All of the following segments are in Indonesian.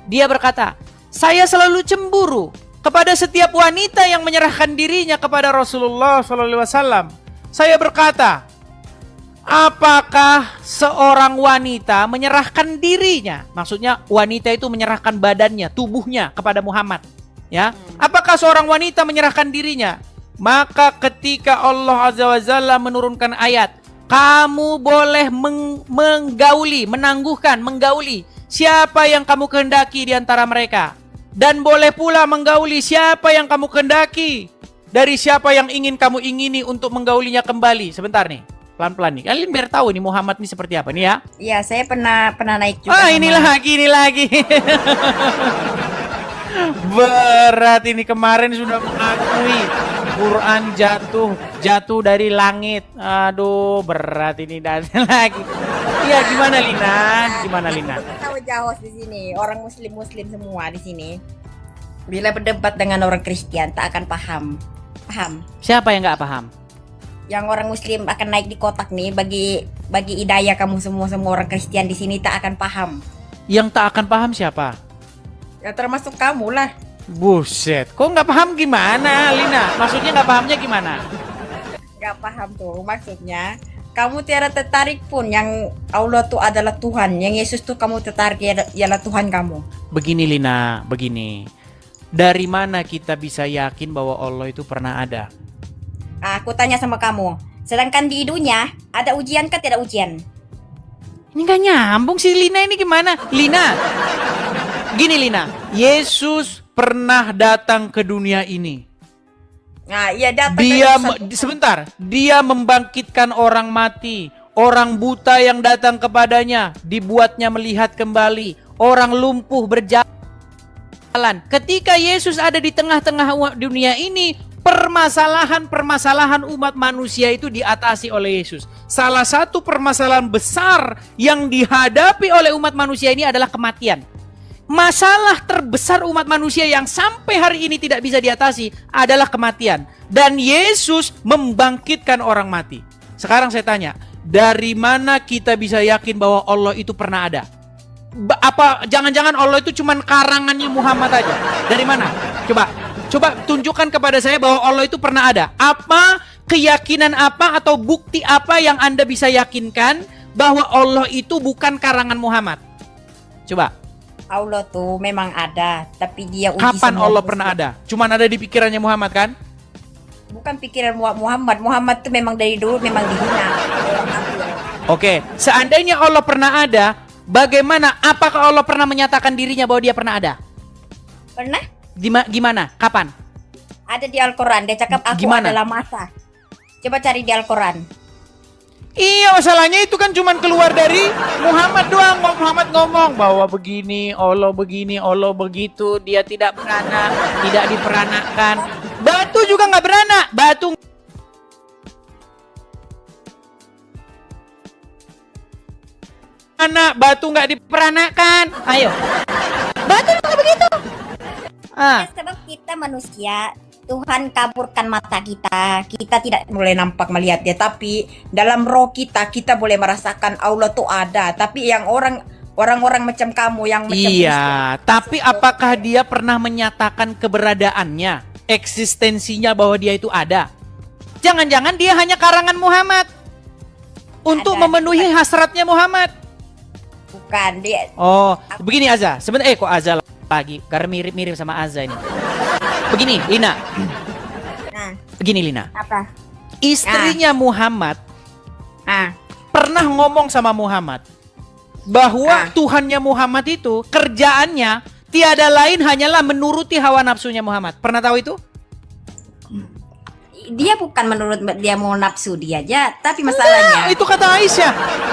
Dia berkata, saya selalu cemburu kepada setiap wanita yang menyerahkan dirinya kepada Rasulullah SAW. Saya berkata, apakah seorang wanita menyerahkan dirinya? Maksudnya wanita itu menyerahkan badannya, tubuhnya kepada Muhammad. Ya, apakah seorang wanita menyerahkan dirinya? Maka ketika Allah Azza wa Jalla menurunkan ayat, kamu boleh menggauli siapa yang kamu kehendaki di antara mereka. Dan boleh pula menggauli siapa yang kamu kehendaki dari siapa yang ingin kamu ingini untuk menggaulinya kembali. Sebentar nih, pelan-pelan nih. Kalian biar tahu nih Muhammad nih seperti apa nih ya. Iya, saya pernah naik juga. Ah, ini lagi. Berat ini, kemarin sudah mengakui Quran jatuh dari langit. Aduh, berat ini dan lagi. Iya, gimana Lina? Tahu Jawas di sini, orang muslim semua di sini. Bila berdebat dengan orang Kristen tak akan paham. Siapa yang nggak paham? Yang orang muslim akan naik di kotak nih, bagi hidayah kamu semua orang Kristen di sini tak akan paham. Yang tak akan paham siapa? Ya termasuk kamu lah. Buset, kok nggak paham gimana, Lina? Maksudnya nggak pahamnya gimana? Nggak paham tuh maksudnya. Kamu tiada tertarik pun yang Allah tuh adalah Tuhan, yang Yesus tuh kamu tertarik ialah Tuhan kamu. Begini Lina, begini. Dari mana kita bisa yakin bahwa Allah itu pernah ada? Aku tanya sama kamu. Sedangkan di dunia ada ujian kan tidak ujian? Ini nggak nyambung sih Lina, ini gimana? Gini Lina, Yesus pernah datang ke dunia ini. Nah, iya datang. Dia membangkitkan orang mati, orang buta yang datang kepadanya dibuatnya melihat kembali, orang lumpuh berjalan. Ketika Yesus ada di tengah-tengah dunia ini, permasalahan umat manusia itu diatasi oleh Yesus. Salah satu permasalahan besar yang dihadapi oleh umat manusia ini adalah kematian. Masalah terbesar umat manusia yang sampai hari ini tidak bisa diatasi adalah kematian. Dan Yesus membangkitkan orang mati. Sekarang saya tanya, dari mana kita bisa yakin bahwa Allah itu pernah ada? Apa jangan-jangan Allah itu cuma karangannya Muhammad aja? Dari mana? Coba tunjukkan kepada saya bahwa Allah itu pernah ada. Apa keyakinan apa atau bukti apa yang Anda bisa yakinkan bahwa Allah itu bukan karangan Muhammad? Coba. Allah tuh memang ada, tapi dia uji. Kapan Allah pernah ada? Cuman ada di pikirannya Muhammad kan? Bukan pikiran Muhammad. Muhammad tuh memang dari dulu memang dihina. Oke, seandainya Allah pernah ada, bagaimana? Apakah Allah pernah menyatakan dirinya bahwa dia pernah ada? Pernah? Gimana? Kapan? Ada di Al-Quran. Dia cakap aku adalah masa. Coba cari di Al-Quran. Iya, masalahnya itu kan cuma keluar dari Muhammad doang. Muhammad ngomong bahwa begini, Allah begitu, dia tidak beranak, tidak diperanakan. Batu juga nggak beranak, batu nggak diperanakan. Ayo, batu juga begitu. Sebab kita manusia, Tuhan kaburkan mata kita tidak boleh nampak melihat dia, tapi dalam roh kita boleh merasakan Allah tuh ada. Tapi yang orang-orang macam kamu yang macam tapi apakah dia pernah menyatakan keberadaannya, eksistensinya bahwa dia itu ada? Jangan-jangan dia hanya karangan Muhammad untuk memenuhi hasratnya Muhammad. Bukan dia. Oh, begini Azza. Sebentar, kok Azza lagi? Karena mirip-mirip sama Azza ini. Begini, Lina. Begini, Lina. Apa? Istrinya Muhammad pernah ngomong sama Muhammad bahwa Tuhannya Muhammad itu kerjaannya tiada lain hanyalah menuruti hawa nafsunya Muhammad. Pernah tahu itu? Dia bukan menurut dia mau nafsu dia aja, tapi masalahnya. Itu kata Aisyah.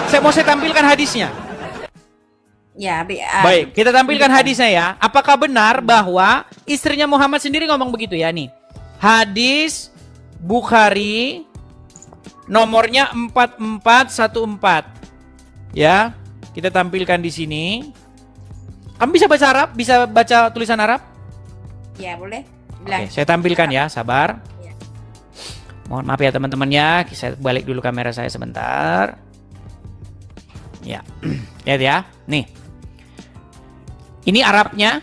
Saya tampilkan hadisnya. Ya, baik, kita tampilkan hadisnya ya. Apakah benar bahwa istrinya Muhammad sendiri ngomong begitu ya nih? Hadis Bukhari nomornya 4414. Ya, kita tampilkan di sini. Kamu bisa baca Arab? Bisa baca tulisan Arab? Ya, boleh. Oke, saya tampilkan ya, sabar. Ya. Mohon maaf ya teman-teman ya. Saya balik dulu kamera saya sebentar. Ya. Lihat ya. Nih. Ini Arabnya.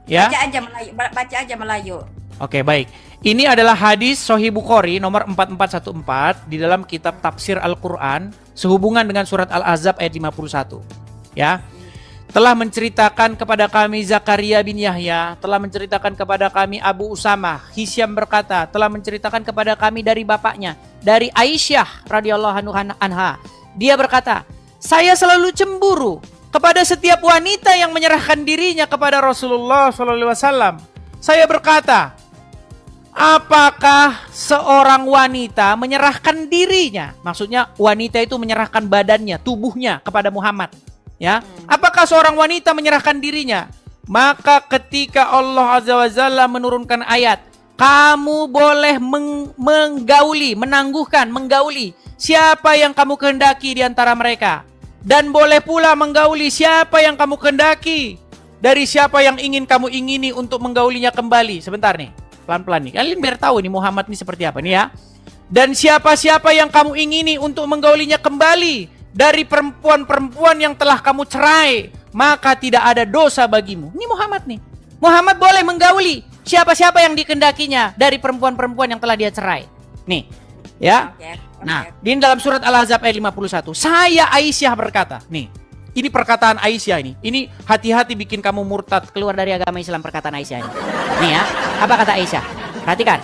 Ya. Baca aja Melayu. Oke, baik. Ini adalah hadis Sahih Bukhari nomor 4414 di dalam kitab Tafsir Al-Qur'an sehubungan dengan surat Al-Ahzab ayat 51. Ya. Telah menceritakan kepada kami Zakaria bin Yahya, telah menceritakan kepada kami Abu Usamah, Hisyam berkata, telah menceritakan kepada kami dari bapaknya, dari Aisyah radhiyallahu anha. Dia berkata, saya selalu cemburu kepada setiap wanita yang menyerahkan dirinya kepada Rasulullah SAW. Saya berkata, apakah seorang wanita menyerahkan dirinya? Maksudnya wanita itu menyerahkan badannya, tubuhnya kepada Muhammad. Ya, apakah seorang wanita menyerahkan dirinya? Maka ketika Allah Azza wa Jalla menurunkan ayat, kamu boleh menggauli siapa yang kamu kehendaki di antara mereka. Dan boleh pula menggauli siapa yang kamu kehendaki dari siapa yang ingin kamu ingini untuk menggaulinya kembali. Sebentar nih, pelan-pelan nih. Kalian biar tahu nih Muhammad ini seperti apa nih ya. Dan siapa-siapa yang kamu ingini untuk menggaulinya kembali dari perempuan-perempuan yang telah kamu cerai, maka tidak ada dosa bagimu. Ini Muhammad nih. Muhammad boleh menggauli siapa-siapa yang dikehendakinya dari perempuan-perempuan yang telah dia cerai. Nih, ya. Nah, di dalam surat Al-Ahzab ayat 51, saya Aisyah berkata, nih, ini perkataan Aisyah ini. Ini hati-hati bikin kamu murtad keluar dari agama Islam perkataan Aisyah ini. Nih ya, apa kata Aisyah? Perhatikan.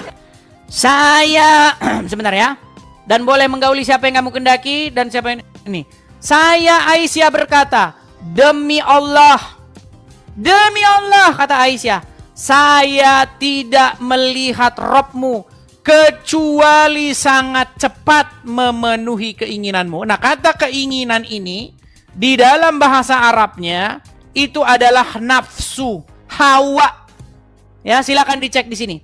Saya sebentar ya. Dan boleh menggauli siapa yang kamu kehendaki dan siapa yang ini. Saya Aisyah berkata, demi Allah kata Aisyah, saya tidak melihat Robmu kecuali sangat cepat memenuhi keinginanmu. Nah, kata keinginan ini di dalam bahasa Arabnya itu adalah nafsu, hawa. Ya, silakan dicek di sini.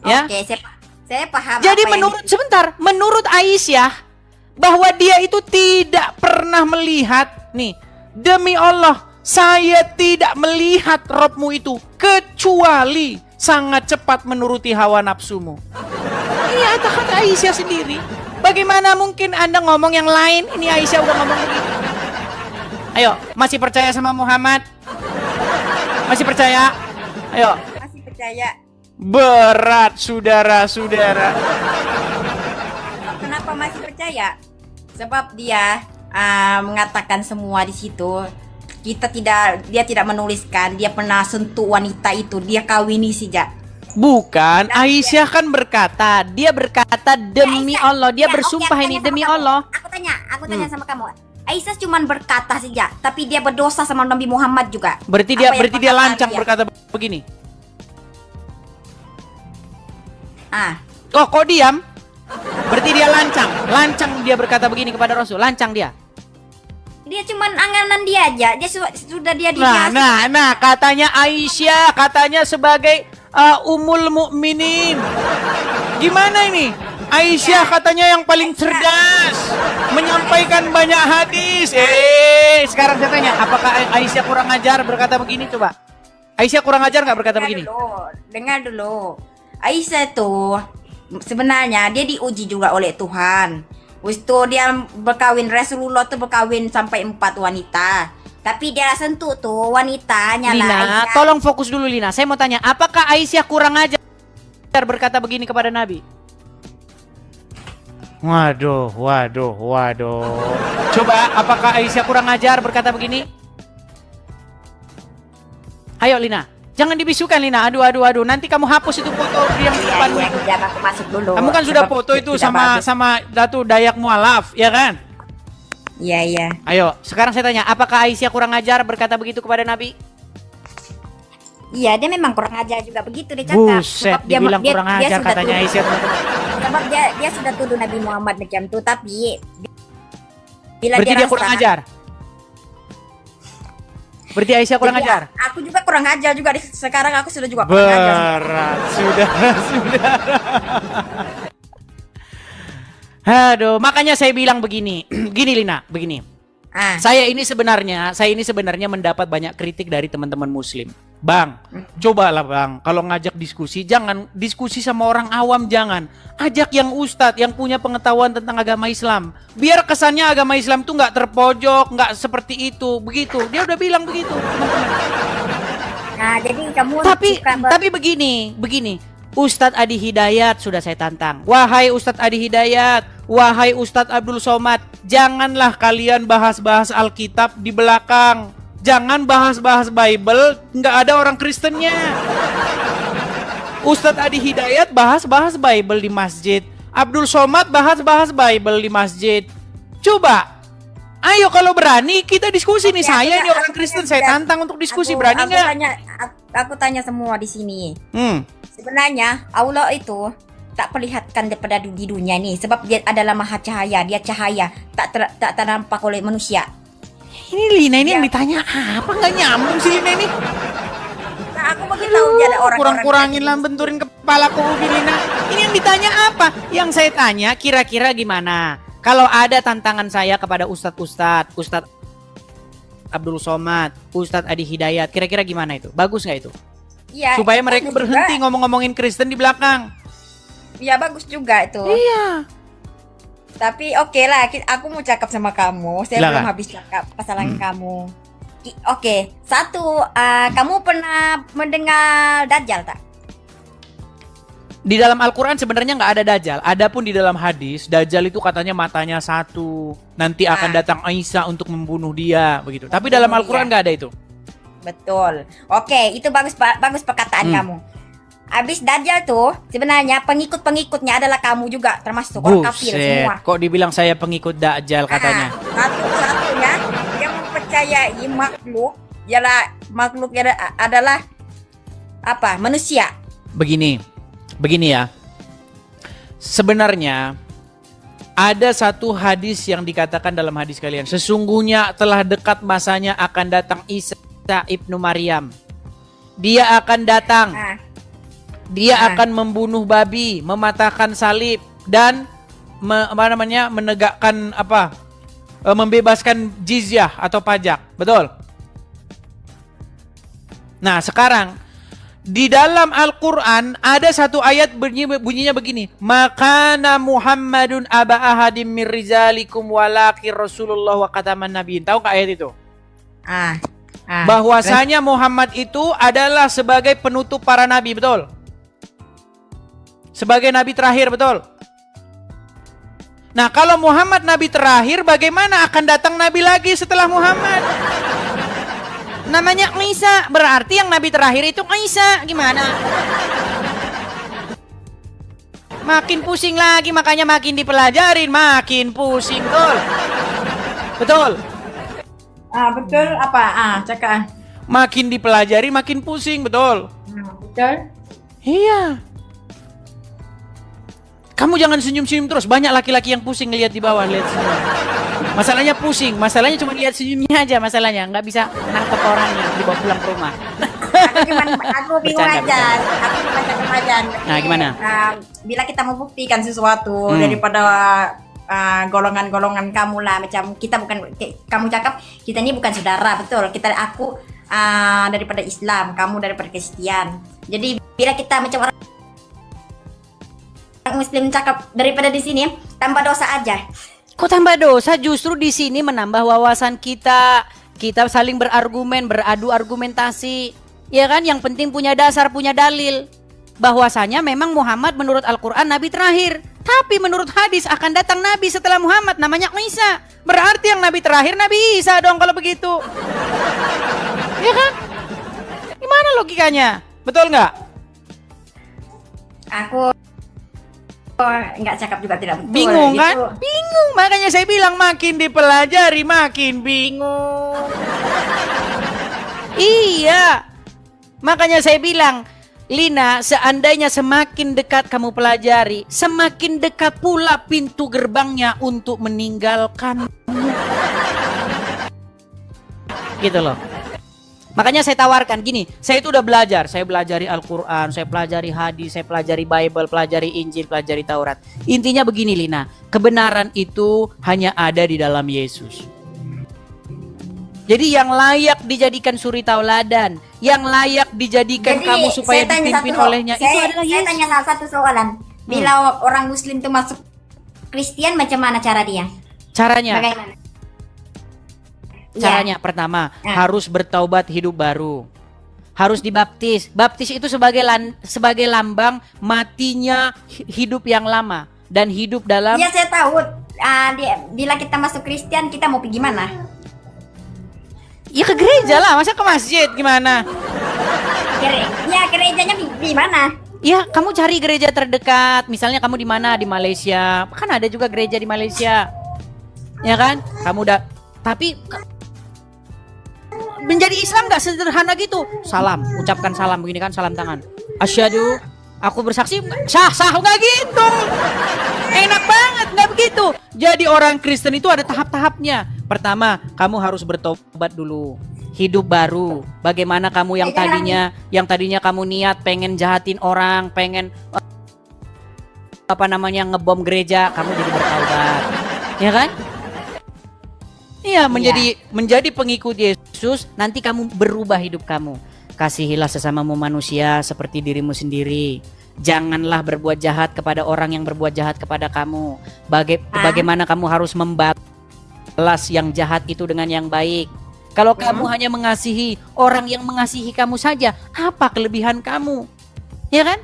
Ya. Oke, saya paham. Jadi menurut Aisyah bahwa dia itu tidak pernah melihat, nih, demi Allah, saya tidak melihat Robmu itu kecuali sangat cepat menuruti hawa nafsumu. Ini kata Aisyah sendiri. Bagaimana mungkin Anda ngomong yang lain? Ini Aisyah udah ngomong begitu. Ayo, masih percaya sama Muhammad? Masih percaya? Ayo. Masih percaya. Berat, saudara-saudara. Kenapa masih percaya? Sebab dia mengatakan semua di situ. Dia tidak menuliskan dia pernah sentuh wanita itu, dia kawini saja. Bukan, Aisyah kan berkata, dia berkata demi Aisyah, Allah, dia ya, bersumpah oke, ini aku tanya demi sama kamu. Allah. Aku tanya sama kamu. Aisyah cuma berkata saja, tapi dia berdosa sama Nabi Muhammad juga. Berarti dia lancang berkata begini. Oh, kok diam? Berarti dia lancang dia berkata begini kepada Rasul, lancang dia. Dia cuman anganan dia aja, sudah dia Nah, katanya Aisyah, katanya sebagai Ummul Mukminin. Gimana ini? Aisyah katanya yang paling cerdas, menyampaikan banyak hadis. Sekarang saya tanya, apakah Aisyah kurang ajar berkata begini? Coba. Aisyah kurang ajar nggak berkata begini? Dengar dulu. Aisyah tuh sebenarnya dia diuji juga oleh Tuhan. Waktu dia berkawin, Rasulullah tuh berkawin sampai 4 wanita. Tapi dia sentuh tuh wanitanya Lina, Aisyah. tolong fokus dulu Lina. Saya mau tanya, apakah Aisyah kurang ajar berkata begini kepada Nabi? Waduh. Coba, apakah Aisyah kurang ajar berkata begini? Ayo Lina, jangan dibisukan Lina. Aduh. Nanti kamu hapus itu foto yang di depanmu itu. Jangan aku masuk dulu. Kamu kan sudah foto itu sama Datu Dayak Mualaf, ya kan? Iya. Ayo, sekarang saya tanya, apakah Aisyah kurang ajar berkata begitu kepada Nabi? Iya, dia memang kurang ajar juga begitu dia cakap. Buset, dibilang kurang ajar katanya Aisyah. Sebab dia sudah tuduh Nabi Muhammad macam itu, tapi bila berarti dia kurang ajar. Berarti Aisyah kurang ajar. Aku juga kurang ajar juga. Sekarang aku sudah juga kurang ajar. Berat, sudah. Aduh, makanya saya bilang begini. Gini Lina, begini. Saya ini sebenarnya mendapat banyak kritik dari teman-teman muslim. Bang, cobalah Bang, kalau ngajak diskusi, jangan diskusi sama orang awam, jangan. Ajak yang ustadz, yang punya pengetahuan tentang agama Islam. Biar kesannya agama Islam tuh nggak terpojok, nggak seperti itu, begitu. Dia udah bilang begitu, teman-teman. Nah, jadi kamu Tapi begini. Ustadz Adi Hidayat sudah saya tantang. Wahai Ustadz Adi Hidayat, wahai Ustadz Abdul Somad, janganlah kalian bahas-bahas Alkitab di belakang. Jangan bahas-bahas Bible, nggak ada orang Kristennya. Ustadz Adi Hidayat bahas-bahas Bible di masjid. Abdul Somad bahas-bahas Bible di masjid. Coba, ayo kalau berani kita diskusi nih. Saya ini orang Kristen, saya tantang untuk diskusi. Berani nggak? Aku tanya semua di sini. Sebenarnya Allah itu tak perlihatkan daripada di dunia ini, sebab dia adalah maha cahaya. Dia cahaya, tak ternampak oleh manusia. Ini Lina ini yang ditanya apa, nggak nyambung sih Lina ini. Nah, aku begitu tahu dia ada orang kurang-kurangin lah, benturin kepalaku Lina. Ini yang ditanya apa? Yang saya tanya kira-kira gimana? Kalau ada tantangan saya kepada Ustadz Abdul Somad, Ustadz Adi Hidayat, kira-kira gimana itu? Bagus nggak itu? Iya. Supaya mereka berhenti ngomong-ngomongin Kristen di belakang. Iya, bagus juga itu. Iya. Tapi oke lah, aku mau cakap sama kamu. Saya belum habis cakap kesalahan kamu. Oke, satu, kamu pernah mendengar Dajjal tak? Di dalam Al-Quran sebenarnya nggak ada Dajjal. Adapun di dalam hadis, Dajjal itu katanya matanya satu. Nanti akan datang Isa untuk membunuh dia, begitu. Tapi dalam Al-Quran nggak ada itu. Betul. Oke, itu bagus perkataan kamu. Abis Dajjal tuh sebenarnya pengikut-pengikutnya adalah kamu juga, termasuk orang kafir semua. Kok dibilang saya pengikut Dajjal katanya? Satu-satunya yang mempercayai makhluk adalah apa? Manusia. Begini ya. Sebenarnya ada satu hadis yang dikatakan dalam hadis kalian. Sesungguhnya telah dekat masanya akan datang Isa ibnu Maryam. Dia akan datang. Dia akan membunuh babi, mematahkan salib, dan menegakkan membebaskan jizyah atau pajak. Betul? Nah, sekarang di dalam Al-Quran ada satu ayat bunyinya begini. Makana Muhammadun aba ahadim mir rizalikum walakin Rasulullah wa khataman nabiyyin. Tahu nggak ayat itu? Bahwasanya Muhammad itu adalah sebagai penutup para nabi, betul? Sebagai nabi terakhir, betul? Nah, kalau Muhammad nabi terakhir, bagaimana akan datang nabi lagi setelah Muhammad? Namanya Isa, berarti yang nabi terakhir itu Isa. Gimana? Makin pusing lagi, makanya makin dipelajarin, makin pusing, betul? Betul? Betul apa? Cakap. Makin dipelajari, makin pusing, betul? Betul? Iya. Kamu jangan senyum-senyum terus. Banyak laki-laki yang pusing ngelihat di bawah, lihat semua. Masalahnya pusing, masalahnya cuma lihat senyumnya aja masalahnya, nggak bisa nangkep orangnya dibawa pulang ke rumah. Aku bingung aja. Aku cuma cakap aja. Nah, gimana? Bila kita membuktikan sesuatu daripada golongan-golongan kamu lah, macam kita bukan, kamu cakap kita ini bukan saudara, betul? Aku daripada Islam, kamu daripada Kristen. Jadi bila kita macam orang Muslim cakap daripada di sini tambah dosa aja. Kok tambah dosa? Justru di sini menambah wawasan kita. Kita saling berargumen, beradu argumentasi. Ya kan? Yang penting punya dasar, punya dalil. Bahwasanya memang Muhammad menurut Al-Quran nabi terakhir. Tapi menurut hadis akan datang nabi setelah Muhammad, namanya Isa. Berarti yang nabi terakhir Nabi Isa dong kalau begitu. Ya kan? Gimana logikanya? Betul nggak? Aku nggak cakap juga tidak betul. Bingung kan? Gitu. Bingung, makanya saya bilang makin dipelajari makin bingung. Iya, makanya saya bilang, Lina, seandainya semakin dekat kamu pelajari, semakin dekat pula pintu gerbangnya untuk meninggalkanmu. Gitu loh. Makanya saya tawarkan gini, saya itu udah belajar, saya pelajari Al-Quran, saya pelajari hadis, saya pelajari Bible, pelajari Injil, pelajari Taurat. Intinya begini Lina, kebenaran itu hanya ada di dalam Yesus. Jadi yang layak dijadikan suri tauladan, yang layak dijadikan Jadi, kamu supaya saya tanya dipimpin satu- olehnya, itu adalah Saya Yesus. tanya salah satu soalan. Bila orang Muslim tuh masuk Kristen, macam mana cara dia? Caranya, Bagaimana? caranya pertama Ya. harus bertaubat hidup baru. Harus dibaptis. Baptis itu sebagai lambang matinya hidup yang lama dan hidup dalam Iya, saya tahu. Bila kita masuk Kristen, kita mau pergi mana? ya ke gereja lah, masa ke masjid gimana? Gerejanya di mana? Ya, kamu cari gereja terdekat. Misalnya kamu di mana? Di Malaysia. Kan ada juga gereja di Malaysia. Ya kan? Kamu udah tapi menjadi Islam nggak sederhana gitu. Salam, ucapkan salam begini kan, salam tangan. Asyhadu, aku bersaksi, sah nggak gitu. Enak banget, nggak begitu. Jadi orang Kristen itu ada tahap-tahapnya. Pertama, kamu harus bertobat dulu. Hidup baru. Bagaimana kamu yang tadinya kamu niat pengen jahatin orang, pengen ngebom gereja, kamu jadi bertaubat. Ya kan? Iya, menjadi pengikut Yesus, nanti kamu berubah hidup kamu. Kasihilah sesamamu manusia seperti dirimu sendiri. Janganlah berbuat jahat kepada orang yang berbuat jahat kepada kamu. Bagaimana kamu harus membalas yang jahat itu dengan yang baik. Kalau kamu hanya mengasihi orang yang mengasihi kamu saja, apa kelebihan kamu? Ya kan?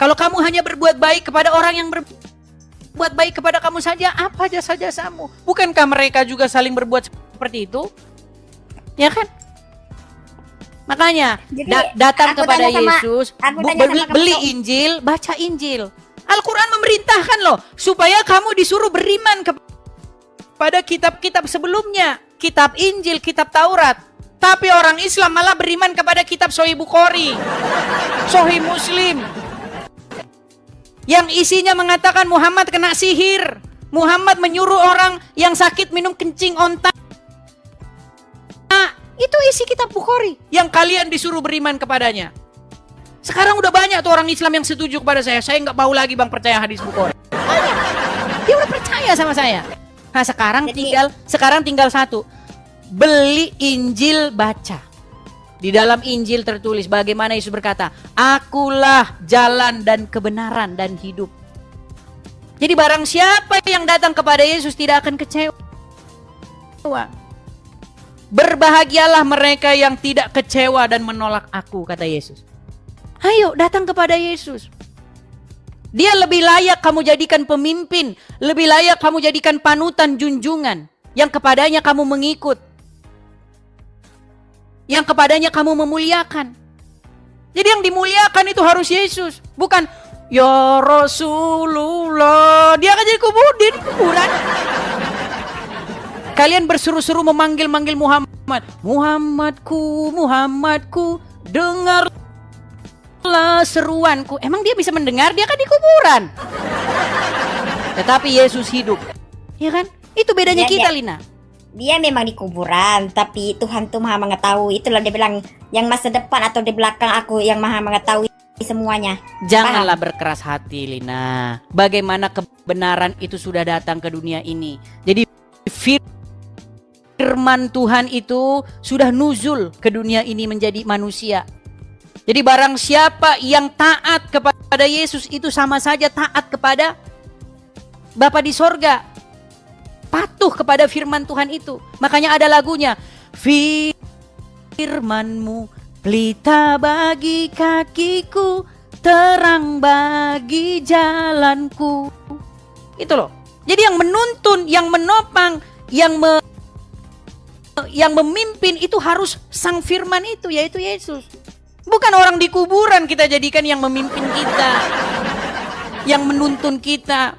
Kalau kamu hanya berbuat baik kepada orang yang berbuat baik kepada kamu saja, apa jasa-jasamu? Bukankah mereka juga saling berbuat seperti itu? Ya kan? Makanya Jadi, datang aku kepada tanya sama- Yesus, aku tanya sama kamu, beli Dok. Injil, baca Injil. Al-Quran memerintahkan loh supaya kamu disuruh beriman kepada kitab-kitab sebelumnya, kitab Injil, kitab Taurat. Tapi orang Islam malah beriman kepada kitab Sahih Bukhari, Sahih Muslim, yang isinya mengatakan Muhammad kena sihir, Muhammad menyuruh orang yang sakit minum kencing onta. Itu isi kitab Bukhari yang kalian disuruh beriman kepadanya. Sekarang udah banyak tuh orang Islam yang setuju kepada saya. Saya nggak mau lagi bang percaya hadis Bukhari. Banyak. Dia udah percaya sama saya. Nah sekarang tinggal satu. Beli Injil, baca. Di dalam Injil tertulis bagaimana Yesus berkata, akulah jalan dan kebenaran dan hidup. Jadi barang siapa yang datang kepada Yesus tidak akan kecewa. Berbahagialah mereka yang tidak kecewa dan menolak aku, kata Yesus. Ayo datang kepada Yesus. Dia lebih layak kamu jadikan pemimpin, lebih layak kamu jadikan panutan junjungan, yang kepadanya kamu mengikut, yang kepadanya kamu memuliakan. Jadi yang dimuliakan itu harus Yesus, bukan ya Rasulullah. Dia akan jadi kuburan. Kalian berseru-seru memanggil-manggil Muhammad. Muhammadku, dengarlah seruanku. Emang dia bisa mendengar? Dia kan di kuburan. Tetapi Yesus hidup. Ya kan? Itu bedanya kita, Lina. Dia memang di kuburan, tapi Tuhan tuh maha mengetahui. Itulah dia bilang, yang masa depan atau di belakang aku yang maha mengetahui semuanya. Janganlah berkeras hati, Lina. Bagaimana kebenaran itu sudah datang ke dunia ini. Jadi firman Tuhan itu sudah nuzul ke dunia ini menjadi manusia. Jadi barang siapa yang taat kepada Yesus itu sama saja taat kepada Bapa di sorga. Patuh kepada firman Tuhan itu. Makanya ada lagunya. Firman-Mu pelita bagi kakiku, terang bagi jalanku. Itu loh. Jadi yang menuntun, yang menopang, yang memimpin itu harus sang firman itu, yaitu Yesus. Bukan orang di kuburan kita jadikan yang memimpin kita, yang menuntun kita.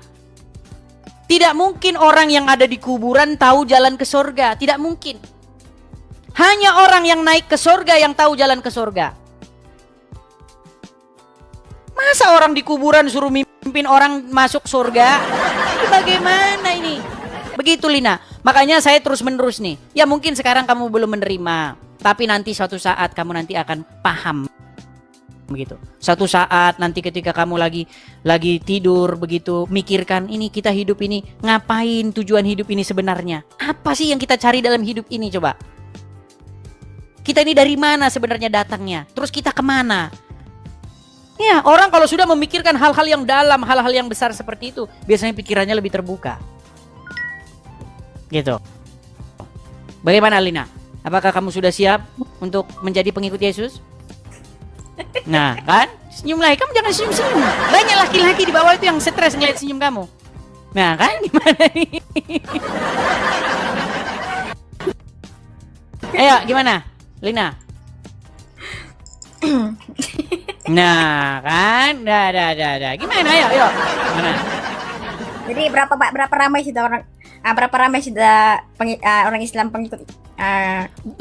Tidak mungkin orang yang ada di kuburan tahu jalan ke sorga. Tidak mungkin. Hanya orang yang naik ke sorga yang tahu jalan ke sorga. Masa orang di kuburan suruh mimpin orang masuk sorga? Bagaimana ini? Begitu, Lina. Makanya saya terus menerus nih. Ya mungkin sekarang kamu belum menerima, tapi nanti suatu saat kamu nanti akan paham. Begitu. Suatu saat nanti ketika kamu lagi tidur begitu, mikirkan ini kita hidup ini ngapain, tujuan hidup ini sebenarnya. Apa sih yang kita cari dalam hidup ini coba? Kita ini dari mana sebenarnya datangnya? Terus kita kemana? Ya, orang kalau sudah memikirkan hal-hal yang dalam, hal-hal yang besar seperti itu, biasanya pikirannya lebih terbuka. Gitu. Bagaimana Lina? Apakah kamu sudah siap untuk menjadi pengikut Yesus? Nah, kan? Senyum lagi. Kamu jangan senyum-senyum. Banyak laki-laki di bawah itu yang stres ngeliat senyum kamu. Nah, kan? Gimana nih? Ayo, gimana? Lina? Nah, kan? Dah. Gimana? Ayo. Gimana? Jadi berapa ramai sudah orang Islam pengikut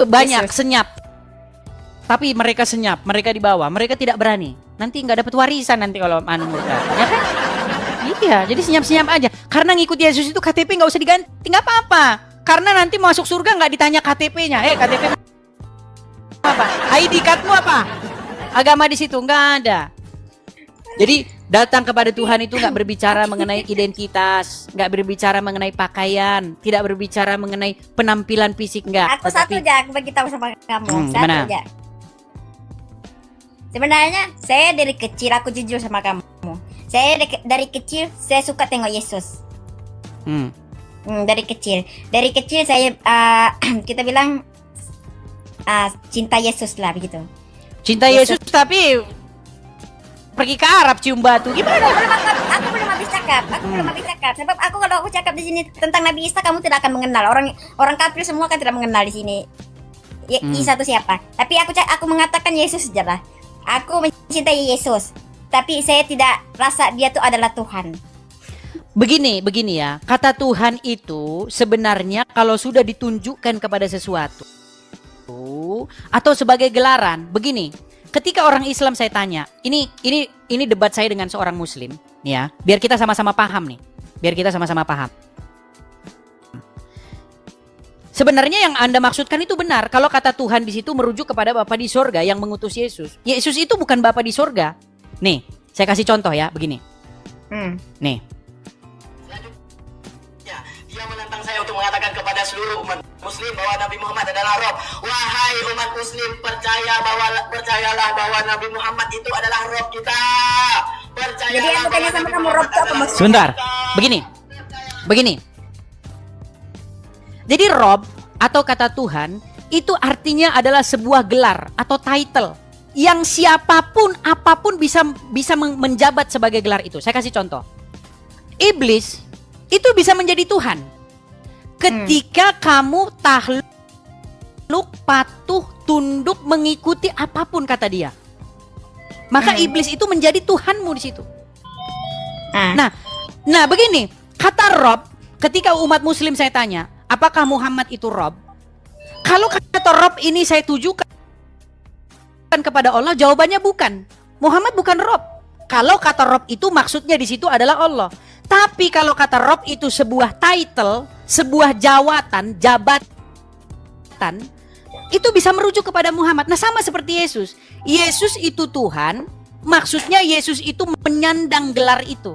Banyak, Yesus? senyap. Tapi mereka senyap, mereka di bawah, mereka tidak berani. Nanti nggak dapat warisan nanti kalau murka. Ya kan? Iya, jadi senyap-senyap aja. Karena ngikut Yesus itu KTP nggak usah diganti, nggak apa-apa. Karena nanti masuk surga nggak ditanya KTP-nya. KTP apa? ID cardmu apa? Agama di situ nggak ada. Jadi datang kepada Tuhan itu nggak berbicara mengenai identitas, nggak berbicara mengenai pakaian, tidak berbicara mengenai penampilan fisik, nggak. Aku satu aja, aku beritahu sama kamu. Satu Gimana? aja. Sebenarnya saya dari kecil, aku jujur sama kamu. Saya dari kecil saya suka tengok Yesus. Dari kecil saya kita bilang cinta Yesus lah begitu. Cinta Yesus tapi pergi ke Arab cium batu gimana? Aku belum habis cakap. Sebab aku kalau aku cakap di sini tentang Nabi Isa, kamu tidak akan mengenal. Orang kafir semua kan tidak mengenal di sini. Isa itu siapa? Tapi aku mengatakan Yesus saja lah. Aku mencintai Yesus, tapi saya tidak rasa dia itu adalah Tuhan. Begini ya, kata Tuhan itu sebenarnya kalau sudah ditunjukkan kepada sesuatu atau sebagai gelaran, begini. Ketika orang Islam saya tanya, ini debat saya dengan seorang Muslim, ya, biar kita sama-sama paham nih, Sebenarnya yang Anda maksudkan itu benar. Kalau kata Tuhan di situ merujuk kepada Bapa di sorga yang mengutus Yesus. Yesus itu bukan Bapa di sorga. Nih, saya kasih contoh ya, begini. Nih. Dia menantang saya untuk mengatakan kepada seluruh umat Muslim bahwa Nabi Muhammad adalah Rob. Wahai umat Muslim, percayalah bahwa Nabi Muhammad itu adalah Rob kita. Percayalah. Jadi aku tanya sama kamu, Rob itu apa maksudnya? Sebentar, begini. Jadi Rob atau kata Tuhan itu artinya adalah sebuah gelar atau title yang siapapun apapun bisa menjabat sebagai gelar itu. Saya kasih contoh. Iblis itu bisa menjadi Tuhan ketika kamu takluk, patuh, tunduk, mengikuti apapun kata dia. Maka iblis itu menjadi Tuhanmu di situ. Nah begini, kata Rob, ketika umat Muslim saya tanya, apakah Muhammad itu Rob? Kalau kata Rob ini saya tujukan kepada Allah, jawabannya bukan. Muhammad bukan Rob. Kalau kata Rob itu maksudnya di situ adalah Allah. Tapi kalau kata Rob itu sebuah title, sebuah jabatan, itu bisa merujuk kepada Muhammad. Nah sama seperti Yesus. Yesus itu Tuhan, maksudnya Yesus itu menyandang gelar itu.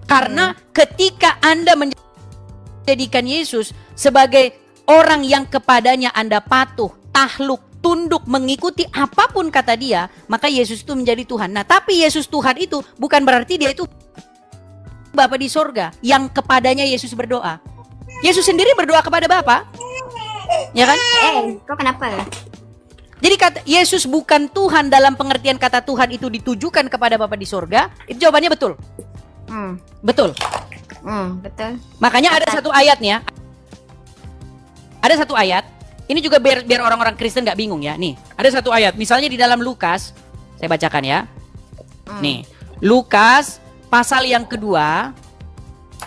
Karena ketika Anda menjadikan Yesus sebagai orang yang kepadanya Anda patuh, takluk, tunduk, mengikuti apapun kata dia, maka Yesus itu menjadi Tuhan. Nah, tapi Yesus Tuhan itu bukan berarti dia itu Bapa di sorga yang kepadanya Yesus berdoa. Yesus sendiri berdoa kepada Bapa, ya kan? Kok kenapa? Jadi kata Yesus bukan Tuhan dalam pengertian kata Tuhan itu ditujukan kepada Bapa di sorga. Itu jawabannya betul. Betul. Betul. Makanya ada satu ayat nih ya. Ada satu ayat. Ini juga biar orang-orang Kristen nggak bingung ya. Nih, ada satu ayat. Misalnya di dalam Lukas, saya bacakan ya. Nih, Lukas pasal yang kedua.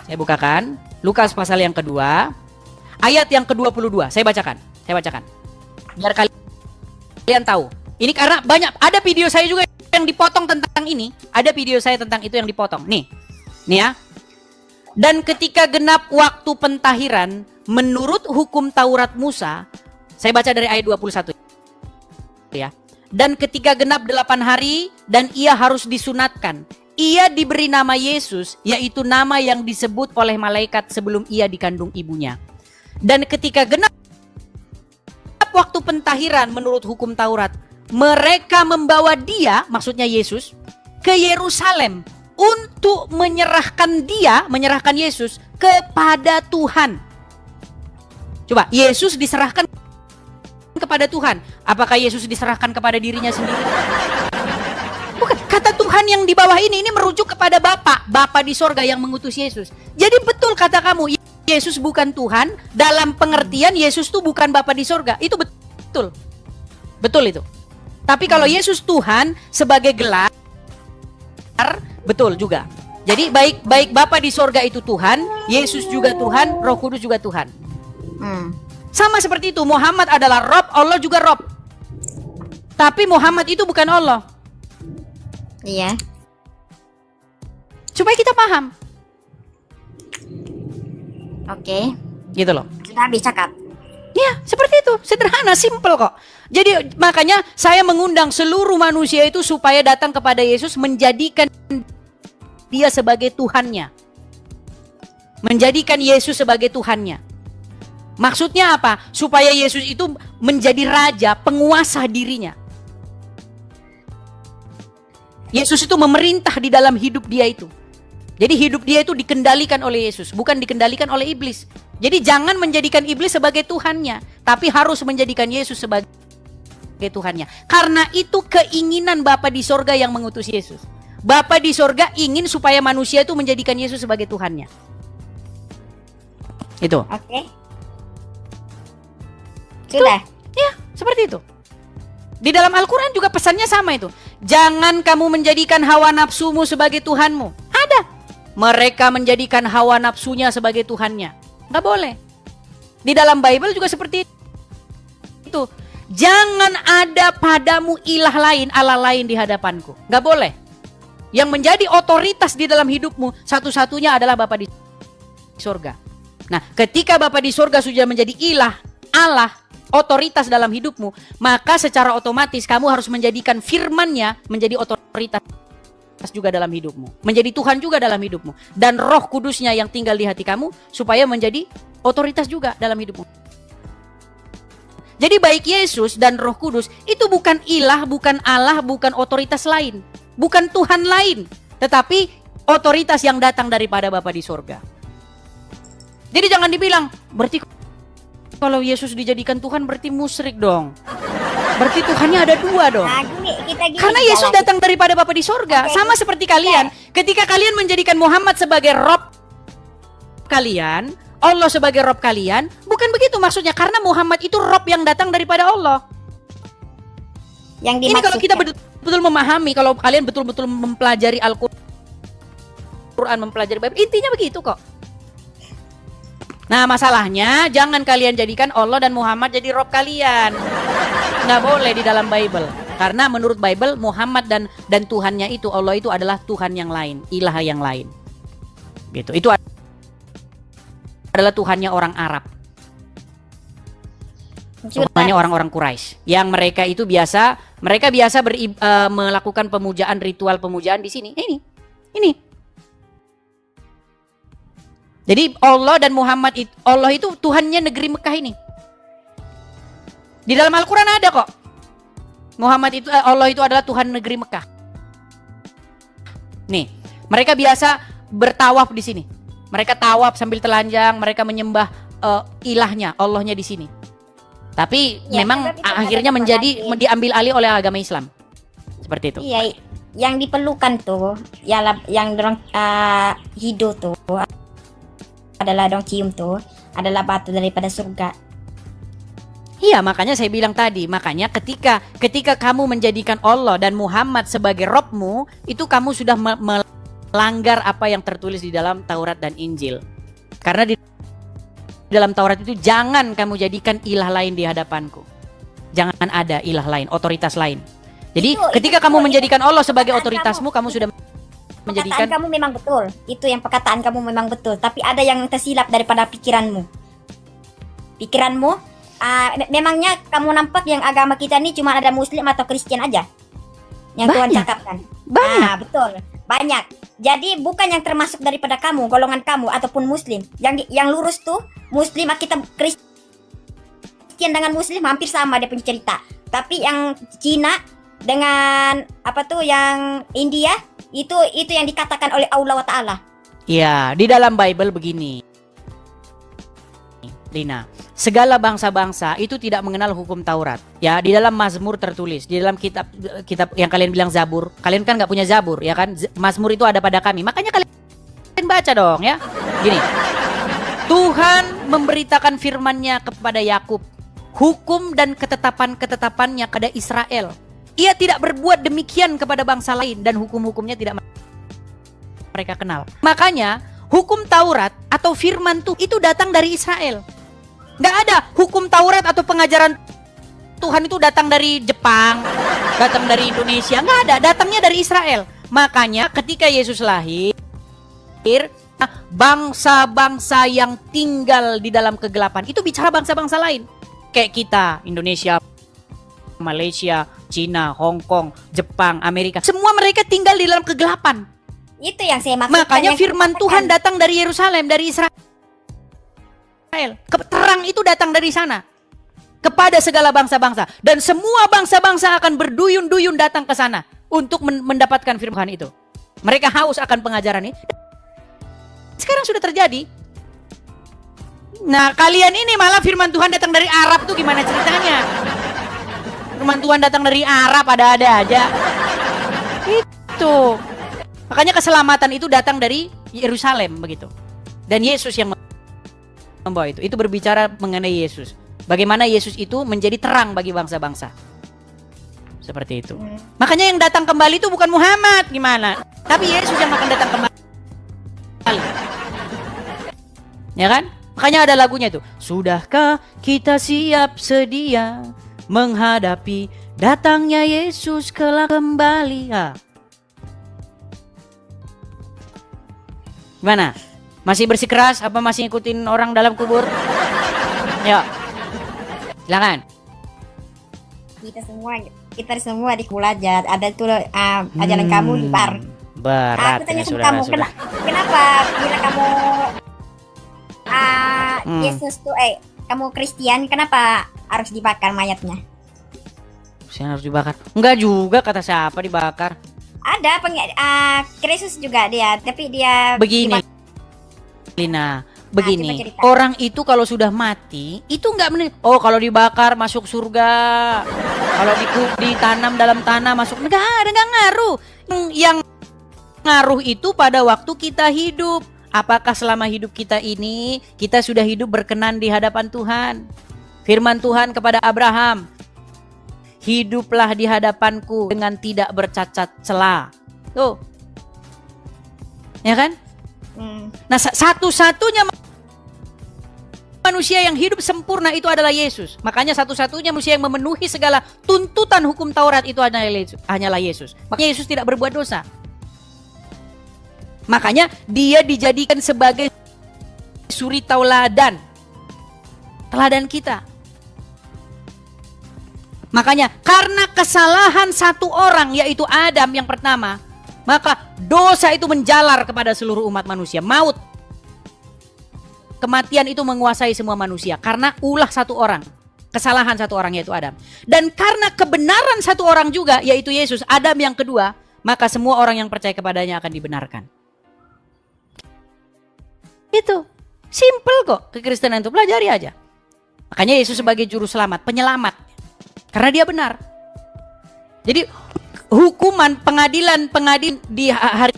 Saya bukakan. Lukas pasal yang kedua. Ayat yang ke-22. Saya bacakan. Biar kalian tahu. Ini karena ada video saya juga yang dipotong tentang ini. Ada video saya tentang itu yang dipotong. Nih ya. Dan ketika genap waktu pentahiran menurut hukum Taurat Musa, saya baca dari ayat 21 ya. Dan ketika genap 8 hari dan ia harus disunatkan, ia diberi nama Yesus, yaitu nama yang disebut oleh malaikat sebelum ia dikandung ibunya. Dan ketika genap setiap waktu pentahiran menurut hukum Taurat, mereka membawa dia, maksudnya Yesus, ke Yerusalem untuk menyerahkan Yesus kepada Tuhan. Coba, Yesus diserahkan kepada Tuhan. Apakah Yesus diserahkan kepada dirinya sendiri? Bukan. Kata Tuhan yang di bawah ini merujuk kepada Bapa di sorga yang mengutus Yesus. Jadi betul kata kamu, Yesus bukan Tuhan, dalam pengertian Yesus itu bukan Bapa di sorga. Itu betul. Betul itu. Tapi kalau Yesus Tuhan sebagai gelar, betul juga. Jadi baik Bapa di sorga itu Tuhan, Yesus juga Tuhan, Roh Kudus juga Tuhan. Sama seperti itu, Muhammad adalah Rob, Allah juga Rob. Tapi Muhammad itu bukan Allah. Iya. Supaya kita paham. Oke. Gitu loh. Sudah bisa, Kak. Ya, seperti itu. Sederhana, simple kok. Jadi makanya saya mengundang seluruh manusia itu supaya datang kepada Yesus, menjadikan dia sebagai Tuhannya. Menjadikan Yesus sebagai Tuhannya. Maksudnya apa? Supaya Yesus itu menjadi raja, penguasa dirinya. Yesus itu memerintah di dalam hidup dia itu. Jadi hidup dia itu dikendalikan oleh Yesus, bukan dikendalikan oleh iblis. Jadi jangan menjadikan iblis sebagai Tuhannya, tapi harus menjadikan Yesus sebagai Tuhannya. Karena itu keinginan Bapa di sorga yang mengutus Yesus. Bapa di sorga ingin supaya manusia itu menjadikan Yesus sebagai Tuhannya. Itu. Oke. Sudah. Ya, seperti itu. Di dalam Al-Quran juga pesannya sama itu. Jangan kamu menjadikan hawa nafsumu sebagai Tuhanmu. Ada. Mereka menjadikan hawa nafsunya sebagai Tuhannya. Nggak boleh. Di dalam Bible juga seperti itu. Jangan ada padamu ilah lain, Allah lain di hadapanku. Nggak boleh. Yang menjadi otoritas di dalam hidupmu, satu-satunya adalah Bapa di surga. Nah, ketika Bapa di surga sudah menjadi ilah, Allah, otoritas dalam hidupmu, maka secara otomatis kamu harus menjadikan firman-Nya menjadi otoritas juga dalam hidupmu, menjadi Tuhan juga dalam hidupmu, dan Roh Kudus-Nya yang tinggal di hati kamu supaya menjadi otoritas juga dalam hidupmu. Jadi baik Yesus dan Roh Kudus itu bukan ilah, bukan Allah, bukan otoritas lain, bukan Tuhan lain, tetapi otoritas yang datang daripada Bapa di sorga. Jadi jangan dibilang berarti kalau Yesus dijadikan Tuhan berarti musyrik dong. Berarti Tuhannya ada dua dong. Nah, gini, karena Yesus datang daripada Bapa di sorga. Oke, sama seperti kalian. Ketika kalian menjadikan Muhammad sebagai Rob kalian, Allah sebagai Rob kalian, bukan begitu maksudnya. Karena Muhammad itu Rob yang datang daripada Allah. Yang ini kalau kita betul-betul memahami, kalau kalian betul-betul mempelajari Al-Quran, mempelajari Bible, intinya begitu kok. Nah masalahnya jangan kalian jadikan Allah dan Muhammad jadi Rob kalian. Nggak boleh di dalam Bible. Karena menurut Bible Muhammad dan Tuhannya itu, Allah itu adalah Tuhan yang lain, ilah yang lain. Gitu. Itu adalah Tuhannya orang Arab. Tuhannya orang-orang Quraisy. Yang mereka itu biasa melakukan pemujaan, ritual pemujaan di sini. Ini. Jadi Allah dan Muhammad itu, Allah itu Tuhannya negeri Mekah ini. Di dalam Al-Quran ada kok. Muhammad itu, Allah itu adalah Tuhan negeri Mekah. Nih, mereka biasa bertawaf di sini. Mereka tawaf sambil telanjang, mereka menyembah ilahnya, Allahnya di sini. Tapi ya, memang akhirnya diambil alih oleh agama Islam. Seperti itu. Iya, yang diperlukan tuh, yang dorong hidup tuh adalah dong cium tuh, adalah batu daripada surga. Iya, makanya saya bilang tadi, makanya ketika kamu menjadikan Allah dan Muhammad sebagai Robmu, itu kamu sudah melanggar apa yang tertulis di dalam Taurat dan Injil. Karena di dalam Taurat itu jangan kamu jadikan ilah lain di hadapanku. Jangan ada ilah lain, otoritas lain. Jadi ketika kamu menjadikan Allah sebagai otoritasmu, kamu sudah menjadikan. Perkataan kamu memang betul. Itu yang perkataan kamu memang betul. Tapi ada yang tersilap daripada pikiranmu. Memangnya kamu nampak yang agama kita ini cuma ada Muslim atau Kristen aja? Yang Tuhan cakapkan. Banyak. Betul. Banyak. Jadi bukan yang termasuk daripada kamu, golongan kamu ataupun Muslim. Yang lurus tuh Muslim, kita Kristen Kristen dengan Muslim hampir sama dia punya cerita. Tapi yang Cina dengan apa tuh yang India itu yang dikatakan oleh Allah wa Ta'ala. Ya, di dalam Bible begini, Lina, segala bangsa-bangsa itu tidak mengenal hukum Taurat. Ya, di dalam Mazmur tertulis, di dalam kitab yang kalian bilang Zabur. Kalian kan nggak punya Zabur, ya kan? Mazmur itu ada pada kami. Makanya kalian baca dong, ya. Gini, Tuhan memberitakan firman-Nya kepada Yakub, hukum dan ketetapan-ketetapannya kepada Israel. Ia tidak berbuat demikian kepada bangsa lain dan hukum-hukumnya tidak mereka kenal. Makanya hukum Taurat atau firman Tuhan itu datang dari Israel. Nggak ada hukum Taurat atau pengajaran Tuhan itu datang dari Jepang, datang dari Indonesia. Nggak ada, datangnya dari Israel. Makanya ketika Yesus lahir, bangsa-bangsa yang tinggal di dalam kegelapan itu bicara bangsa-bangsa lain. Kayak kita, Indonesia, Malaysia, Cina, Hong Kong, Jepang, Amerika. Semua mereka tinggal di dalam kegelapan. Itu yang saya maksudkan. Makanya firman Tuhan datang dari Yerusalem, dari Israel. Terang itu datang dari sana kepada segala bangsa-bangsa, dan semua bangsa-bangsa akan berduyun-duyun datang ke sana untuk mendapatkan firman itu. Mereka haus akan pengajaran ini. Sekarang sudah terjadi. Nah, kalian ini malah firman Tuhan datang dari Arab tuh gimana ceritanya? Firman Tuhan datang dari Arab, ada-ada aja. Itu. Makanya keselamatan itu datang dari Yerusalem begitu. Dan Yesus yang membawa itu. Itu berbicara mengenai Yesus. Bagaimana Yesus itu menjadi terang bagi bangsa-bangsa. Seperti itu. Makanya yang datang kembali itu bukan Muhammad gimana? Tapi Yesus yang akan datang kembali. Ya kan? Makanya ada lagunya itu. Sudahkah kita siap sedia menghadapi datangnya Yesus kelak kembali? Gimana? Masih bersikeras apa masih ngikutin orang dalam kubur? Ya. Silakan. Kita semua di Kulajat ada tuh ajaran kamu di bar. Berat. Aku tanya sama kamu, kenapa bila kamu Yesus tuh kamu Kristen, kenapa harus dibakar mayatnya? Saya harus dibakar. Enggak juga, kata siapa dibakar. Ada Kristus juga dia, tapi dia begini. Lina, begini. Orang itu kalau sudah mati, itu enggak kalau dibakar masuk surga. Kalau ditanam dalam tanah masuk, enggak ngaruh. Yang ngaruh itu pada waktu kita hidup. Apakah selama hidup kita ini kita sudah hidup berkenan di hadapan Tuhan? Firman Tuhan kepada Abraham, hiduplah di hadapanku dengan tidak bercacat cela. Tuh. Ya kan? Nah, satu-satunya manusia yang hidup sempurna itu adalah Yesus. Makanya satu-satunya manusia yang memenuhi segala tuntutan hukum Taurat itu hanyalah Yesus. Makanya Yesus tidak berbuat dosa. Makanya dia dijadikan sebagai suri tauladan. Teladan kita. Makanya karena kesalahan satu orang yaitu Adam yang pertama, maka dosa itu menjalar kepada seluruh umat manusia. Maut. Kematian itu menguasai semua manusia karena ulah satu orang. Kesalahan satu orang yaitu Adam. Dan karena kebenaran satu orang juga yaitu Yesus, Adam yang kedua, maka semua orang yang percaya kepadanya akan dibenarkan. Itu simple kok kekristenan itu, pelajari aja. Makanya Yesus sebagai juru selamat, penyelamat, karena dia benar. Jadi hukuman pengadilan di hari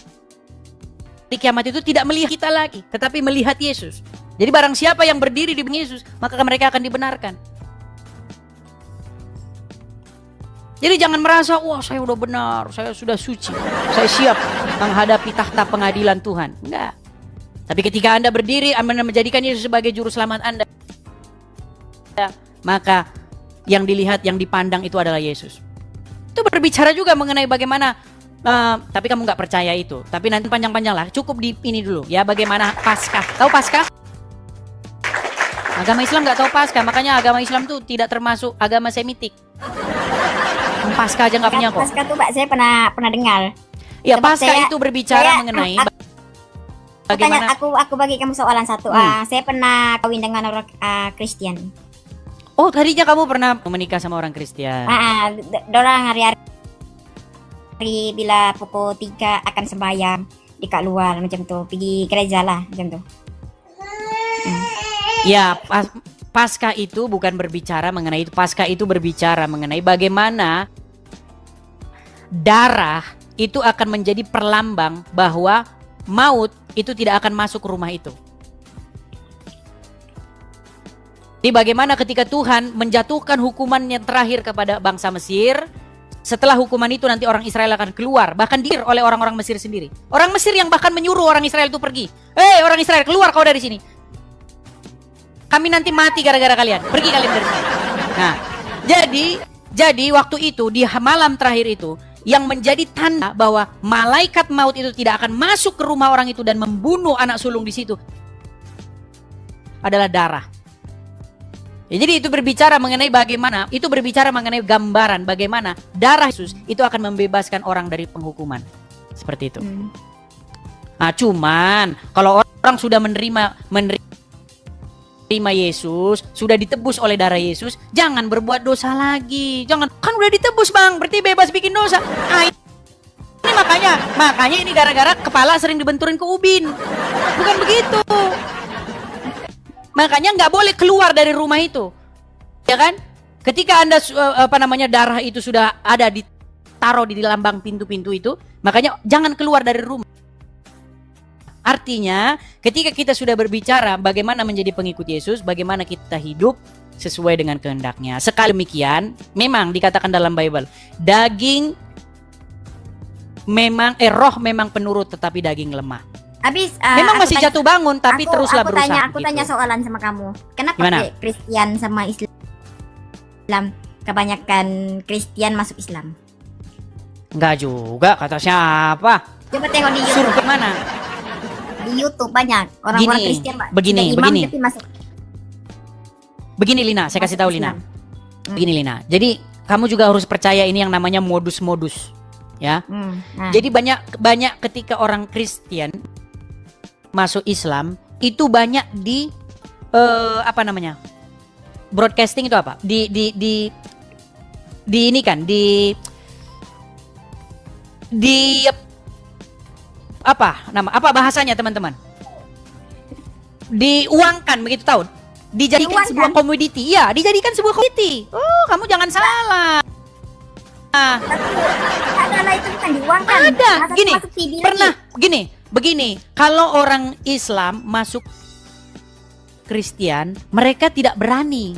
kiamat itu tidak melihat kita lagi, tetapi melihat Yesus. Jadi barang siapa yang berdiri di Yesus, maka mereka akan dibenarkan. Jadi jangan merasa, wah saya udah benar, saya sudah suci, saya siap menghadapi tahta pengadilan Tuhan. Enggak. Tapi ketika Anda berdiri, Anda menjadikan Yesus sebagai juru selamat Anda, maka yang dilihat, yang dipandang itu adalah Yesus. Itu berbicara juga mengenai bagaimana, tapi kamu nggak percaya itu. Tapi nanti panjang-panjang lah, cukup di ini dulu ya, bagaimana Paskah. Tahu Paskah? Agama Islam nggak tahu Paskah, makanya agama Islam tuh tidak termasuk agama Semitik. Paskah aja nggak punya kok. Paskah tuh Pak, saya pernah dengar. Ya, Paskah itu berbicara mengenai bagaimana. Aku bagi kamu soalan satu. Saya pernah kawin dengan orang Kristen. Oh, tadinya kamu pernah menikah sama orang Kristen. Dorang hari-hari bila pukul 3 akan sembahyang di kat luar macam tu, pergi gereja lah macam tu. Ya, Paskah itu bukan berbicara mengenai itu. Paskah itu berbicara mengenai bagaimana darah itu akan menjadi perlambang bahwa maut itu tidak akan masuk ke rumah itu. Jadi bagaimana ketika Tuhan menjatuhkan hukuman yang terakhir kepada bangsa Mesir, setelah hukuman itu nanti orang Israel akan keluar, bahkan diir oleh orang-orang Mesir sendiri. Orang Mesir yang bahkan menyuruh orang Israel itu pergi. Orang Israel, keluar kau dari sini. Kami nanti mati gara-gara kalian. Pergi kalian dari sini. Nah, jadi waktu itu di malam terakhir itu yang menjadi tanda bahwa malaikat maut itu tidak akan masuk ke rumah orang itu dan membunuh anak sulung di situ adalah darah. Ya, jadi itu berbicara mengenai bagaimana, itu berbicara mengenai gambaran bagaimana darah Yesus itu akan membebaskan orang dari penghukuman. Seperti itu. Nah, cuman kalau orang sudah menerima Yesus, sudah ditebus oleh darah Yesus, jangan berbuat dosa lagi. Jangan, kan udah ditebus bang, berarti bebas bikin dosa. Nah, ini makanya ini gara-gara kepala sering dibenturin ke ubin. Bukan begitu. Makanya nggak boleh keluar dari rumah itu, ya kan? Ketika Anda darah itu sudah ada ditaruh di lambang pintu-pintu itu, makanya jangan keluar dari rumah. Artinya, ketika kita sudah berbicara bagaimana menjadi pengikut Yesus, bagaimana kita hidup sesuai dengan kehendaknya. Sekali demikian, memang dikatakan dalam Bible, roh memang penurut tetapi daging lemah. Habis memang masih jatuh bangun tapi teruslah berusaha. Aku tanya soalan sama kamu. Kenapa Kristen sama Islam kebanyakan Kristen masuk Islam? Enggak juga, kata siapa? Coba tengok di YouTube. Surga mana? Di YouTube banyak orang-orang Kristen begini. tapi masuk. Begini Lina, saya kasih tahu Lina. Begini Lina. Jadi kamu juga harus percaya ini yang namanya modus-modus, ya. Jadi banyak ketika orang Kristen masuk Islam itu banyak di broadcasting itu apa? Di ini kan di apa bahasanya teman-teman? Diuangkan begitu tahu? Dijadikan sebuah komoditi. Ya, dijadikan sebuah komoditi. Oh, kamu jangan salah. Ada itu bukan diuangkan. Ada. Begini, kalau orang Islam masuk Kristen, mereka tidak berani.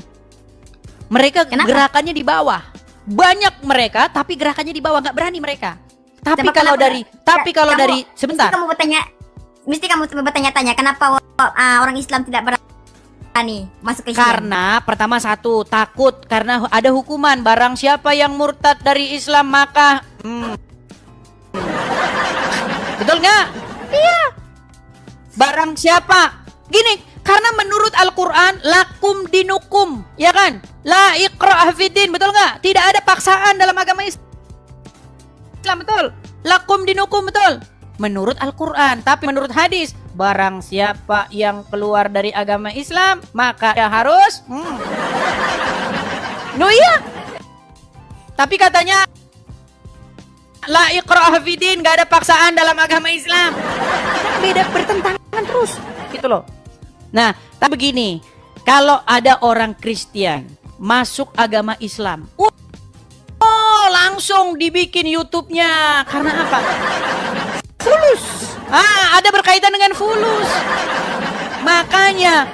Mereka gerakannya di bawah. Banyak mereka, tapi gerakannya di bawah, nggak berani mereka. Tapi kalau dari sebentar. Mesti kamu bertanya-tanya kenapa orang Islam tidak berani masuk ke Islam? Karena pertama takut karena ada hukuman. Barang siapa yang murtad dari Islam maka betul nggak? Iya. Barang siapa? Gini, karena menurut Al-Quran lakum dinukum, ya kan? La ikra'ah fiddin, betul nggak? Tidak ada paksaan dalam agama Islam, betul? Lakum dinukum, betul? Menurut Al-Quran, tapi menurut hadis, barang siapa yang keluar dari agama Islam maka ya harus iya. Tapi katanya la ikra'ah fiddin, gak ada paksaan dalam agama Islam. Beda, bertentangan terus gitu loh. Nah, tapi begini, kalau ada orang Kristen masuk agama Islam, langsung dibikin YouTube-nya. Karena apa? Fulus. Ada berkaitan dengan fulus. Makanya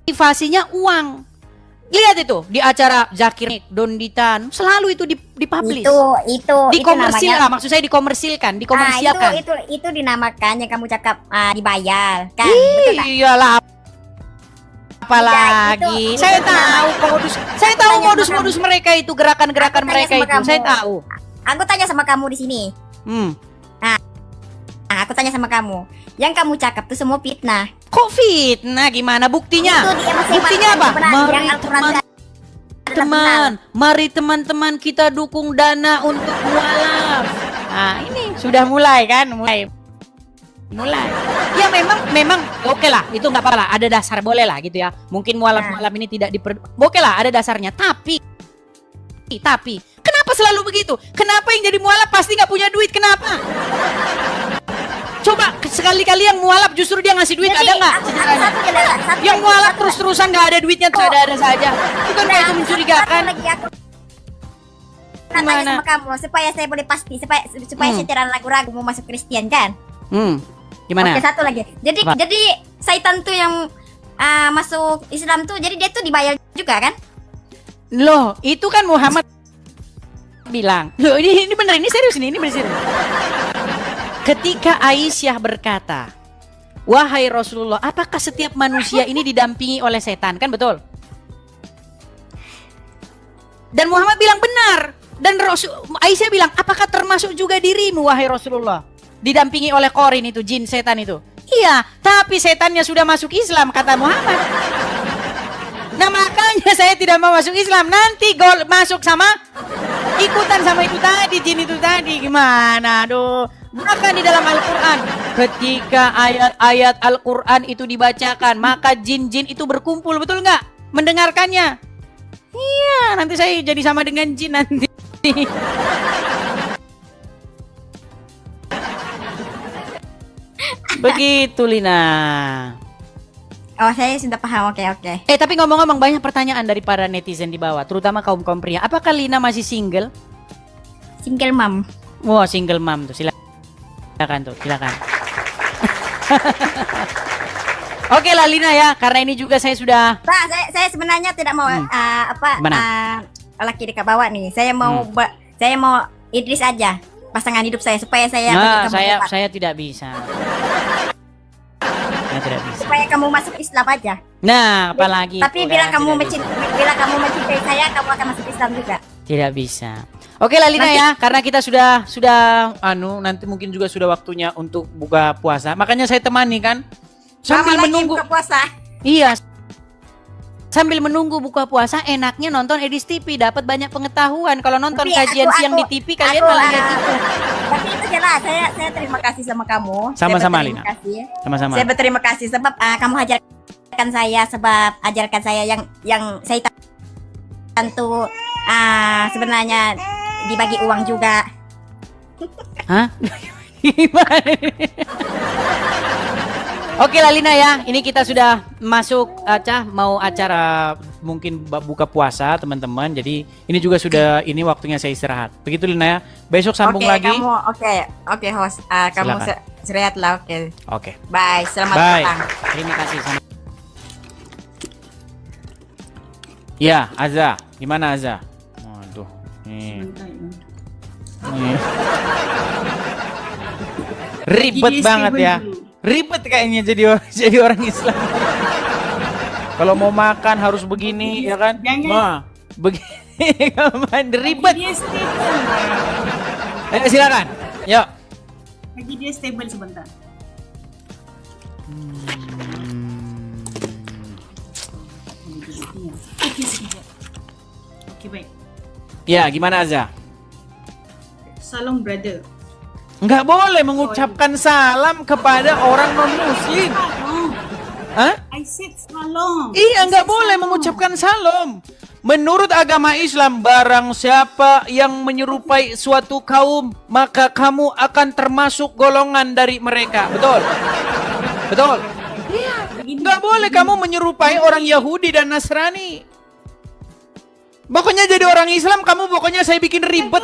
motivasinya uang. Lihat itu di acara Zakir Donditan selalu itu dipublish. Itu dikomersilkan, maksud saya dikomersilkan. Itu dinamakan yang kamu cakap dibayar kan? Iyalah. Apalagi saya tahu modus mereka itu, gerakan-gerakan mereka itu. Saya tahu. Aku tanya sama kamu di sini. Aku tanya sama kamu. Yang kamu cakap itu semua fitnah. Kok fitnah? Gimana buktinya? Buktinya apa? Mari teman-teman kita dukung dana untuk mualaf. Nah, ini sudah mulai kan? mulai. Ya memang oke lah, itu nggak apa-apa lah, ada dasar boleh lah gitu ya. Mungkin mualaf ini tidak oke lah, ada dasarnya. Tapi kenapa selalu begitu? Kenapa yang jadi mualaf pasti nggak punya duit? Kenapa? Coba sekali-kali yang mualaf justru dia ngasih duit, ada nggak? Yang mualaf terus-terusan nggak ada duitnya, ada saja. Bukan itu mencurigakan? Tanya sama kamu supaya saya boleh pasti, supaya saya tidak ragu-ragu mau masuk Kristen kan? Gimana? Oke, satu lagi. Jadi Satan tuh yang masuk Islam tuh, jadi dia tuh dibayar juga kan? Loh, itu kan Muhammad bilang. Loh, ini bener, ini serius nih, ini bener serius. Ketika Aisyah berkata, "Wahai Rasulullah, apakah setiap manusia ini didampingi oleh setan?" Kan betul? Dan Muhammad bilang benar. Dan Aisyah bilang, "Apakah termasuk juga dirimu, wahai Rasulullah? Didampingi oleh Qarin itu, jin setan itu." Iya, tapi setannya sudah masuk Islam, kata Muhammad. Nah makanya saya tidak mau masuk Islam. Nanti masuk sama ikutan sama itu tadi, jin itu tadi. Gimana? Aduh. Maka di dalam Al-Quran, ketika ayat-ayat Al-Quran itu dibacakan, maka jin-jin itu berkumpul, betul nggak? Mendengarkannya. Iya, nanti saya jadi sama dengan jin nanti. Begitu, Lina. Oh, saya sudah paham. Oke. Tapi ngomong-ngomong, banyak pertanyaan dari para netizen di bawah, terutama kaum pria. Apakah Lina masih single? Single mom. Wah, single mom tuh. Silakan. Oke lah Lina ya, karena ini juga saya sudah. Pak, saya sebenarnya tidak mau laki dekat bawah nih. Saya mau Idris aja pasangan hidup saya supaya saya. Nah, saya tidak bisa. Supaya kamu masuk Islam aja. Nah, apalagi. Tapi bila kamu mencintai saya, kamu akan masuk Islam juga. Tidak bisa. Oke lah Lina ya, karena kita sudah nanti mungkin juga sudah waktunya untuk buka puasa. Makanya saya temani kan. Sambil menunggu buka puasa. Iya. Sambil menunggu buka puasa, enaknya nonton Edis TV, dapat banyak pengetahuan. Kalau nonton kajian siang di TV, kalian malah lihat itu. Tapi itu jelas, saya terima kasih sama kamu. Sama-sama Lina. Sama-sama. Saya berterima kasih sebab kamu ajarkan saya yang saya tentu sebenarnya dibagi uang juga. Hah? Gimana? Oke lah Lina ya, ini kita sudah masuk mau acara mungkin buka puasa teman-teman. Jadi ini juga sudah waktunya saya istirahat. Begitu Lina ya. Besok sambung lagi. Oke host, kamu istirahat lah. Oke. Bye, selamat datang. Terima kasih. Ya, Azza, gimana Azza? Waduh, nih. Ribet banget ya. Ribet kayaknya jadi orang Islam. Kalau mau makan harus begini ya kan? Begini kalau main ribet. Ayo silakan. Yuk. Lagi dia stable sebentar. Oke, baik. Ya, gimana Azza? Salam brother. Nggak boleh mengucapkan salam kepada orang non-muslim. Hah? I said salam. Iya, nggak boleh mengucapkan salam. Menurut agama Islam, barang siapa yang menyerupai suatu kaum, maka kamu akan termasuk golongan dari mereka. Betul? Betul? Iya. Nggak boleh kamu menyerupai orang Yahudi dan Nasrani. Pokoknya jadi orang Islam, kamu pokoknya saya bikin ribet.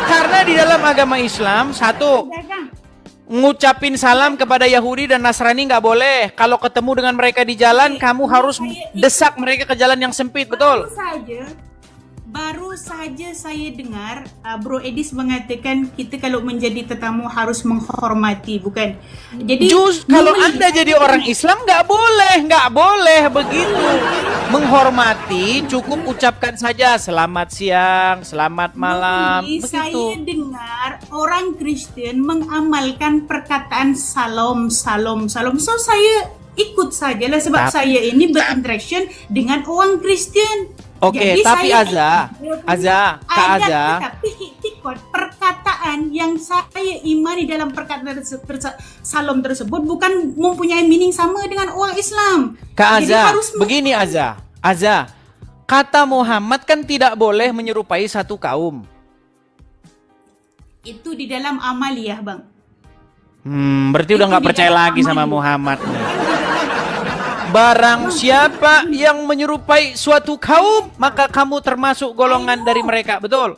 Karena di dalam agama Islam, satu, ngucapin salam kepada Yahudi dan Nasrani nggak boleh. Kalau ketemu dengan mereka di jalan, kamu harus desak mereka ke jalan yang sempit, betul? Baru saja saya dengar Bro Edis mengatakan kita kalau menjadi tetamu harus menghormati, bukan? Jadi kalau Anda jadi orang Islam nggak boleh begitu. Menghormati cukup ucapkan saja selamat siang, selamat malam. Begitu. Saya dengar orang Kristen mengamalkan perkataan salam. So saya ikut sajalah sebab saya ini berinteraction dengan orang Kristen. Oke, tapi Azza, tapi perkataan perkataan yang saya imani dalam perkataan salam tersebut bukan mempunyai meaning sama dengan orang Islam. Kak Jadi Aza, harus begini Aza. Aza, kata Muhammad kan tidak boleh menyerupai satu kaum. itu di dalam amaliyah, Bang. Berarti udah Itu nggak di percaya dalam lagi sama amaliyah. Muhammad nih. Barang siapa yang menyerupai suatu kaum, maka kamu termasuk golongan dari mereka, betul?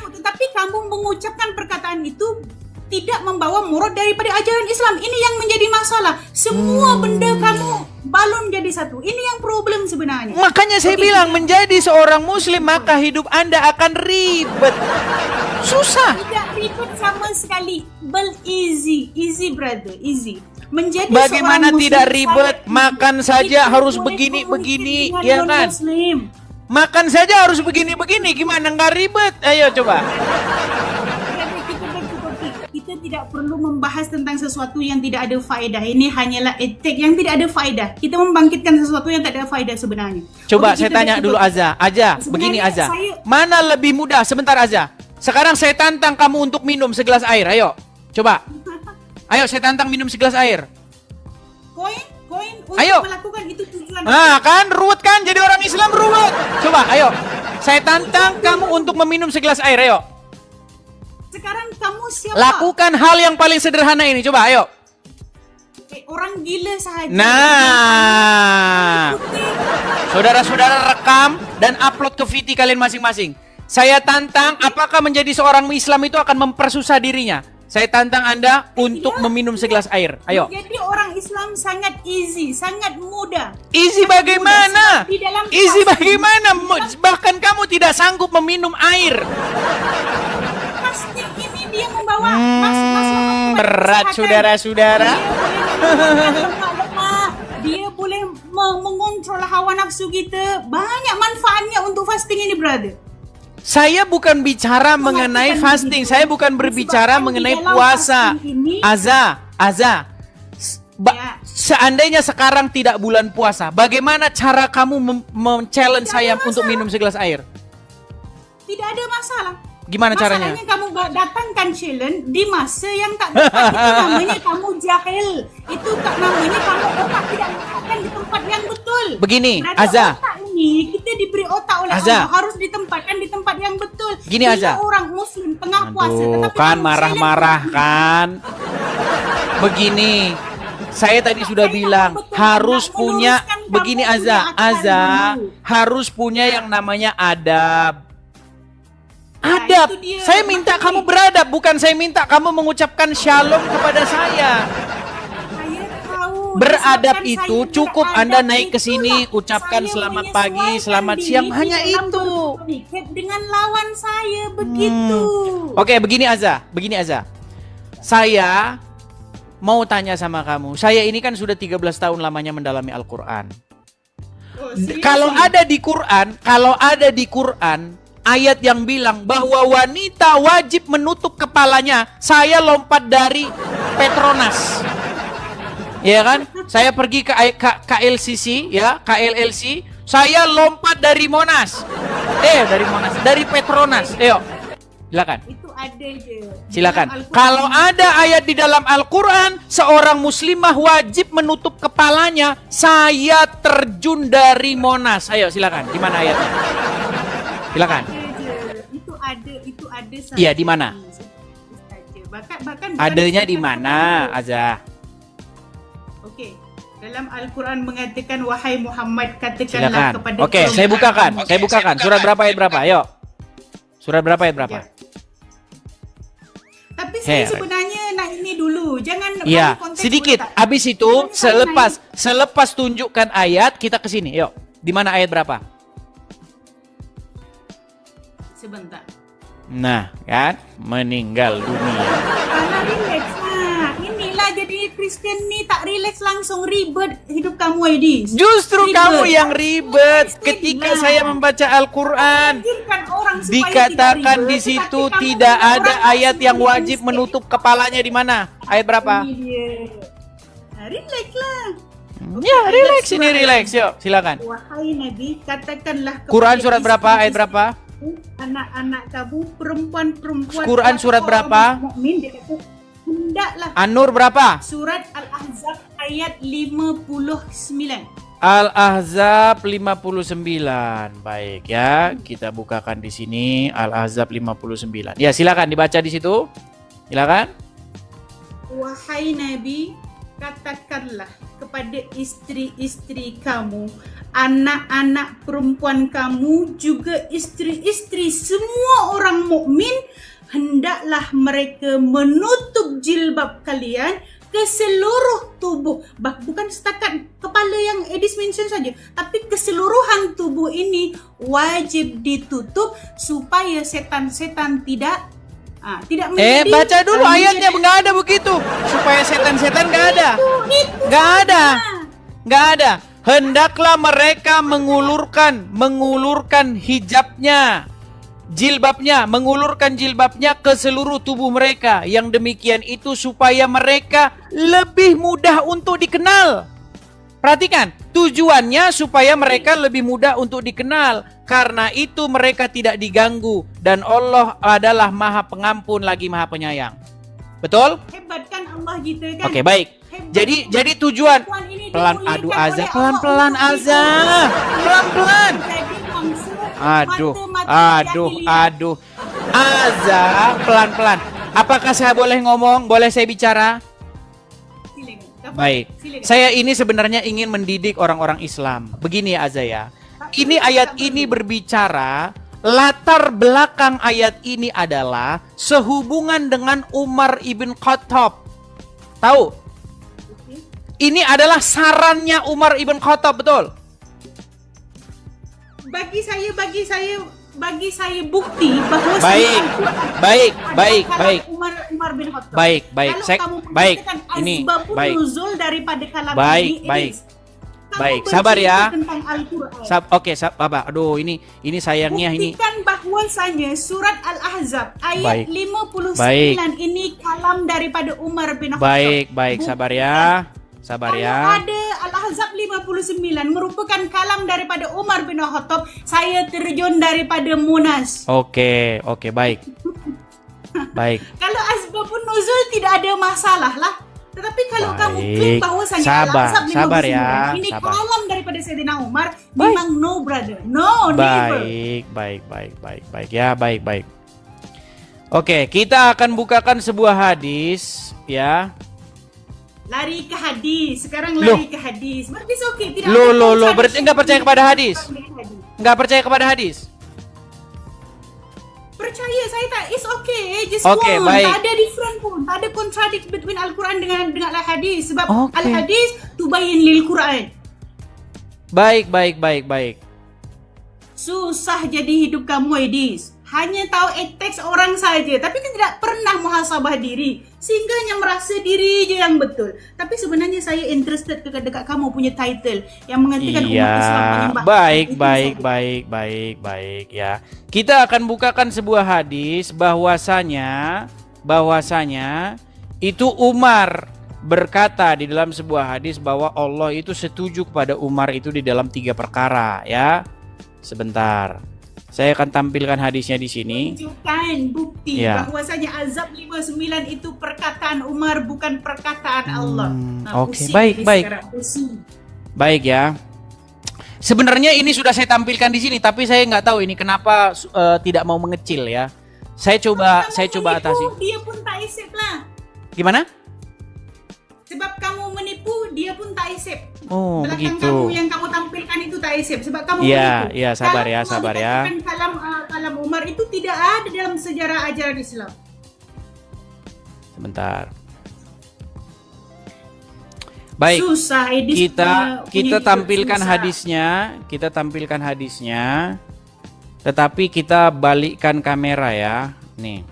Tetapi kamu mengucapkan perkataan itu tidak membawa murad daripada ajaran Islam. Ini yang menjadi masalah. Semua benda kamu balon jadi satu. Ini yang problem sebenarnya. Makanya saya bilang menjadi seorang muslim maka hidup Anda akan ribet. Susah. Tidak ribet sama sekali. Easy brother, easy. Menjadi Bagaimana seorang tidak muslim ribet? sangat Makan easy. saja Kita harus boleh begini-begini, komunikasi ya dengan kan? non-Muslim. Makan saja harus begini-begini, gimana nggak ribet? Ayo coba. Kita tidak perlu membahas tentang sesuatu yang tidak ada faedah. Ini hanyalah etik yang tidak ada faedah. Kita membangkitkan sesuatu yang tak ada faedah sebenarnya. Coba Oke, saya kita tanya bersyukur. dulu Aza. Aza, Sebenarnya begini Aza. saya- Mana lebih mudah? Sebentar Aza. Sekarang saya tantang kamu untuk minum segelas air. Ayo, coba. Ayo saya tantang minum segelas air. Koin untuk Ayo. melakukan itu tujuan. Nah kan, ruwet kan? Jadi orang Islam ruwet. Coba, ayo. Saya tantang kamu untuk meminum segelas air. Ayo. Sekarang kamu siapa? Lakukan hal yang paling sederhana ini. Coba, ayo. Orang gila sahaja. Nah, saudara-saudara rekam dan upload ke VT kalian masing-masing. Saya tantang, apakah menjadi seorang Islam itu akan mempersusah dirinya? Saya tantang Anda untuk meminum segelas air. Ayo. Jadi orang Islam sangat easy, sangat mudah. Easy bagaimana? Di dalam Easy fasting, bagaimana? Bahkan kamu tidak sanggup meminum air. fasting ini dia membawa masalah Berat kesehatan. saudara-saudara. Dia boleh mengontrol hawa nafsu kita. Banyak manfaatnya untuk fasting ini, brother. Saya bukan bicara mengenai fasting. Saya bukan berbicara Disebabkan mengenai di dalam puasa. fasting ini- Aza. Ya. Seandainya sekarang tidak bulan puasa, bagaimana cara kamu men-challenge Tidak saya ada untuk masalah. minum segelas air? Tidak ada masalah. Gimana caranya? Masalahnya kamu datangkan challenge di masa yang tak tepat. Itu namanya kamu jahil. Itu tak namanya kamu otak tidak ditempatkan di tempat yang betul. Begini, Berada Aza. otak ini kita diberi otak oleh Aza. Allah, harus ditempatkan di tempat yang betul. Gini, Bila Aza. orang muslim tengah puasa Aduh, tetapi kan kamu marah-marah challenge, kan? Begini, saya tadi sudah Saya bilang tahu betul, harus nak punya meluruskan begini kamu Aza, punya akal Aza dulu. harus punya yang namanya adab. Nah, Adab. itu dia. Saya minta Makanya- kamu beradab, bukan saya minta kamu mengucapkan shalom kepada saya. Saya tahu. Beradab Disebabkan itu saya cukup beradab Anda naik ke itulah sini, ucapkan saya selamat pagi, menyesuaikan selamat diri siang, di hanya dalam itu. berkomunikasi dengan lawan saya begitu. Oke, begini Aza. Saya mau tanya sama kamu. Saya ini kan sudah 13 tahun lamanya mendalami Al-Quran. Oh, serius Kalau ini? ada di Quran ayat yang bilang bahwa wanita wajib menutup kepalanya, saya lompat dari Petronas. Ya kan? Saya pergi ke KLCC ya, KLLC, saya lompat dari Monas. Dari Petronas. Ayo. Silakan. Itu ada je. Silakan. Dalam Al-Quran. Kalau ada ayat di dalam Al-Quran, seorang muslimah wajib menutup kepalanya. Saya terjun dari Monas. Ayo silakan. Di mana ayatnya? Silakan. Itu ada saja. Iya, di mana? Bahkan Adanya di mana, Aza? Oke. Dalam Al-Quran mengatakan wahai Muhammad katakanlah Silakan. kepada Oke, kaum saya bukakan. Arab. Saya bukakan. Surat berapa ayat berapa? Ayo. Surat berapa ayat berapa? Ya. Tapi saya Oke. sebenarnya nak ini dulu. Jangan Iya, balik konteks sedikit. dulu, tak? Habis itu Sebenarnya selepas tunjukkan ayat, kita ke sini. Yuk. Di mana ayat berapa? Sebentar. Nah, kan? Meninggal dunia. Karena relax lah. Inilah jadi Kristen ni tak relax langsung ribet hidup kamu Aidis. Justru Ribet. kamu yang ribet ketika Nah. saya membaca Al-Quran. Anjurkan orang supaya Dikatakan tidak di ribet, situ tetapi kamu tidak orang ada yang ayat yang semuanya wajib miskin. menutup kepalanya di mana? Ayat berapa? Ini dia. Nah, relax lah. Ya, relax ini relax. Yuk, silakan. Wahai Nabi, katakanlah kepada Quran surat berapa? Ayat istri-istri- berapa? anak-anak kamu, perempuan-perempuan. Quran surat berapa? Mukmin, dia kata hendaklah. An-Nur berapa? Surat Al-Ahzab ayat 59. Al-Ahzab 59. Baik ya, kita bukakan di sini Al-Ahzab 59. Ya, silakan dibaca di situ. Silakan. Wahai Nabi, katakanlah kepada istri-istri kamu, anak-anak perempuan kamu, juga istri-istri semua orang mukmin, hendaklah mereka menutup jilbab kalian ke seluruh tubuh. Bukan setakat kepala yang Edis mention saja, tapi keseluruhan tubuh ini wajib ditutup supaya setan-setan tidak menjadi. Baca dulu ayatnya, nggak ada begitu. Supaya setan-setan nggak ada. Nggak ada. Hendaklah mereka mengulurkan hijabnya, mengulurkan jilbabnya ke seluruh tubuh mereka. Yang demikian itu supaya mereka lebih mudah untuk dikenal. Perhatikan, tujuannya supaya mereka lebih mudah untuk dikenal. Karena itu mereka tidak diganggu. Dan Allah adalah Maha Pengampun lagi Maha Penyayang. Betul? Hebat kan Allah kita kan? Oke, baik. Hebat. Jadi tujuan Pelan, pelan-pelan Azza. Pelan-pelan. Aduh. Azza, pelan-pelan. Apakah saya boleh ngomong? Boleh saya bicara? Baik. Saya ini sebenarnya ingin mendidik orang-orang Islam. Begini ya Azza ya. Ini ayat ini berbicara, latar belakang ayat ini adalah sehubungan dengan Umar ibn Khattab. Tahu? Ini adalah sarannya Umar ibn Khattab, betul? Bagi saya bukti bahwa baik. Umar bin Khattab. Baik. Kalau Saya kamu baik. perhatikan Ini asbabun baik. nuzul daripada kalam Baik, ini, baik. Edis. Baik, Kamu sabar ya. bercerita tentang Al-Quran. Oke, Bapak. Aduh, ini sayangnya ini. Buktikan bahwasanya surat Al-Ahzab ayat Baik. 59 Baik. ini kalam daripada Umar bin Khattab. Baik, sabar ya. Sabar Kalau ya. ada Al-Ahzab 59 merupakan kalam daripada Umar bin Khattab, saya terjun daripada Munas. Oke, baik. Baik. Kalau asbabun nuzul tidak ada masalah lah. Tetapi kalau Baik. kamu klaim bahwasanya Sabar, Al-Ahzab 59 sabar ya, ini sabar. kalam daripada Sayyidina Umar, memang no brother. No, never. Baik ya, baik. Oke, kita akan bukakan sebuah hadis ya. Lari ke hadis. Sekarang Loh. lari ke hadis. Berarti oke, tidak Loh, ada berarti enggak percaya kepada hadis? Enggak percaya kepada hadis? Percaya saya tak, it's okay, just Oke, one. baik. Tak ada different pun, tak ada contradict between Al-Quran dengan Al-Hadis. Sebab Oke. Al-Hadis tubayin lil Quran. Baik. Susah jadi hidup kamu, Edis. Hanya tahu teks orang saja, tapi kan tidak pernah muhasabah diri. Sehingga hanya merasa diri je yang betul. Tapi sebenarnya saya interested dekat kamu punya title yang mengatakan umat Islam menyembah. Baik ya. Kita akan bukakan sebuah hadis bahwasanya itu Umar berkata di dalam sebuah hadis bahwa Allah itu setuju kepada Umar itu di dalam 3 perkara ya. Sebentar. Saya akan tampilkan hadisnya di sini. Tunjukkan bukti Ya. bahwasanya azab 59 itu perkataan Umar, bukan perkataan Allah. Oke, pusing baik. ini sekarang, pusing. Baik ya. Sebenarnya ini sudah saya tampilkan di sini, tapi saya nggak tahu ini kenapa tidak mau mengecil ya. Saya coba Kamu atasi. menipu, dia pun tak accept lah. Gimana? Sebab kamu menipu, dia pun tak accept. Oh, Belakang begitu. kamu yang kamu tampilkan itu tak accept. Sebab kamu Iya, menipu. iya, sabar Kalau ya, mau sabar ya. dikatakan kalam Umar itu tidak ada dalam sejarah ajaran Islam. Sebentar. Baik. Susah, Edis Kita punya hidup tampilkan susah. hadisnya. Tetapi kita balikkan kamera ya. Nih.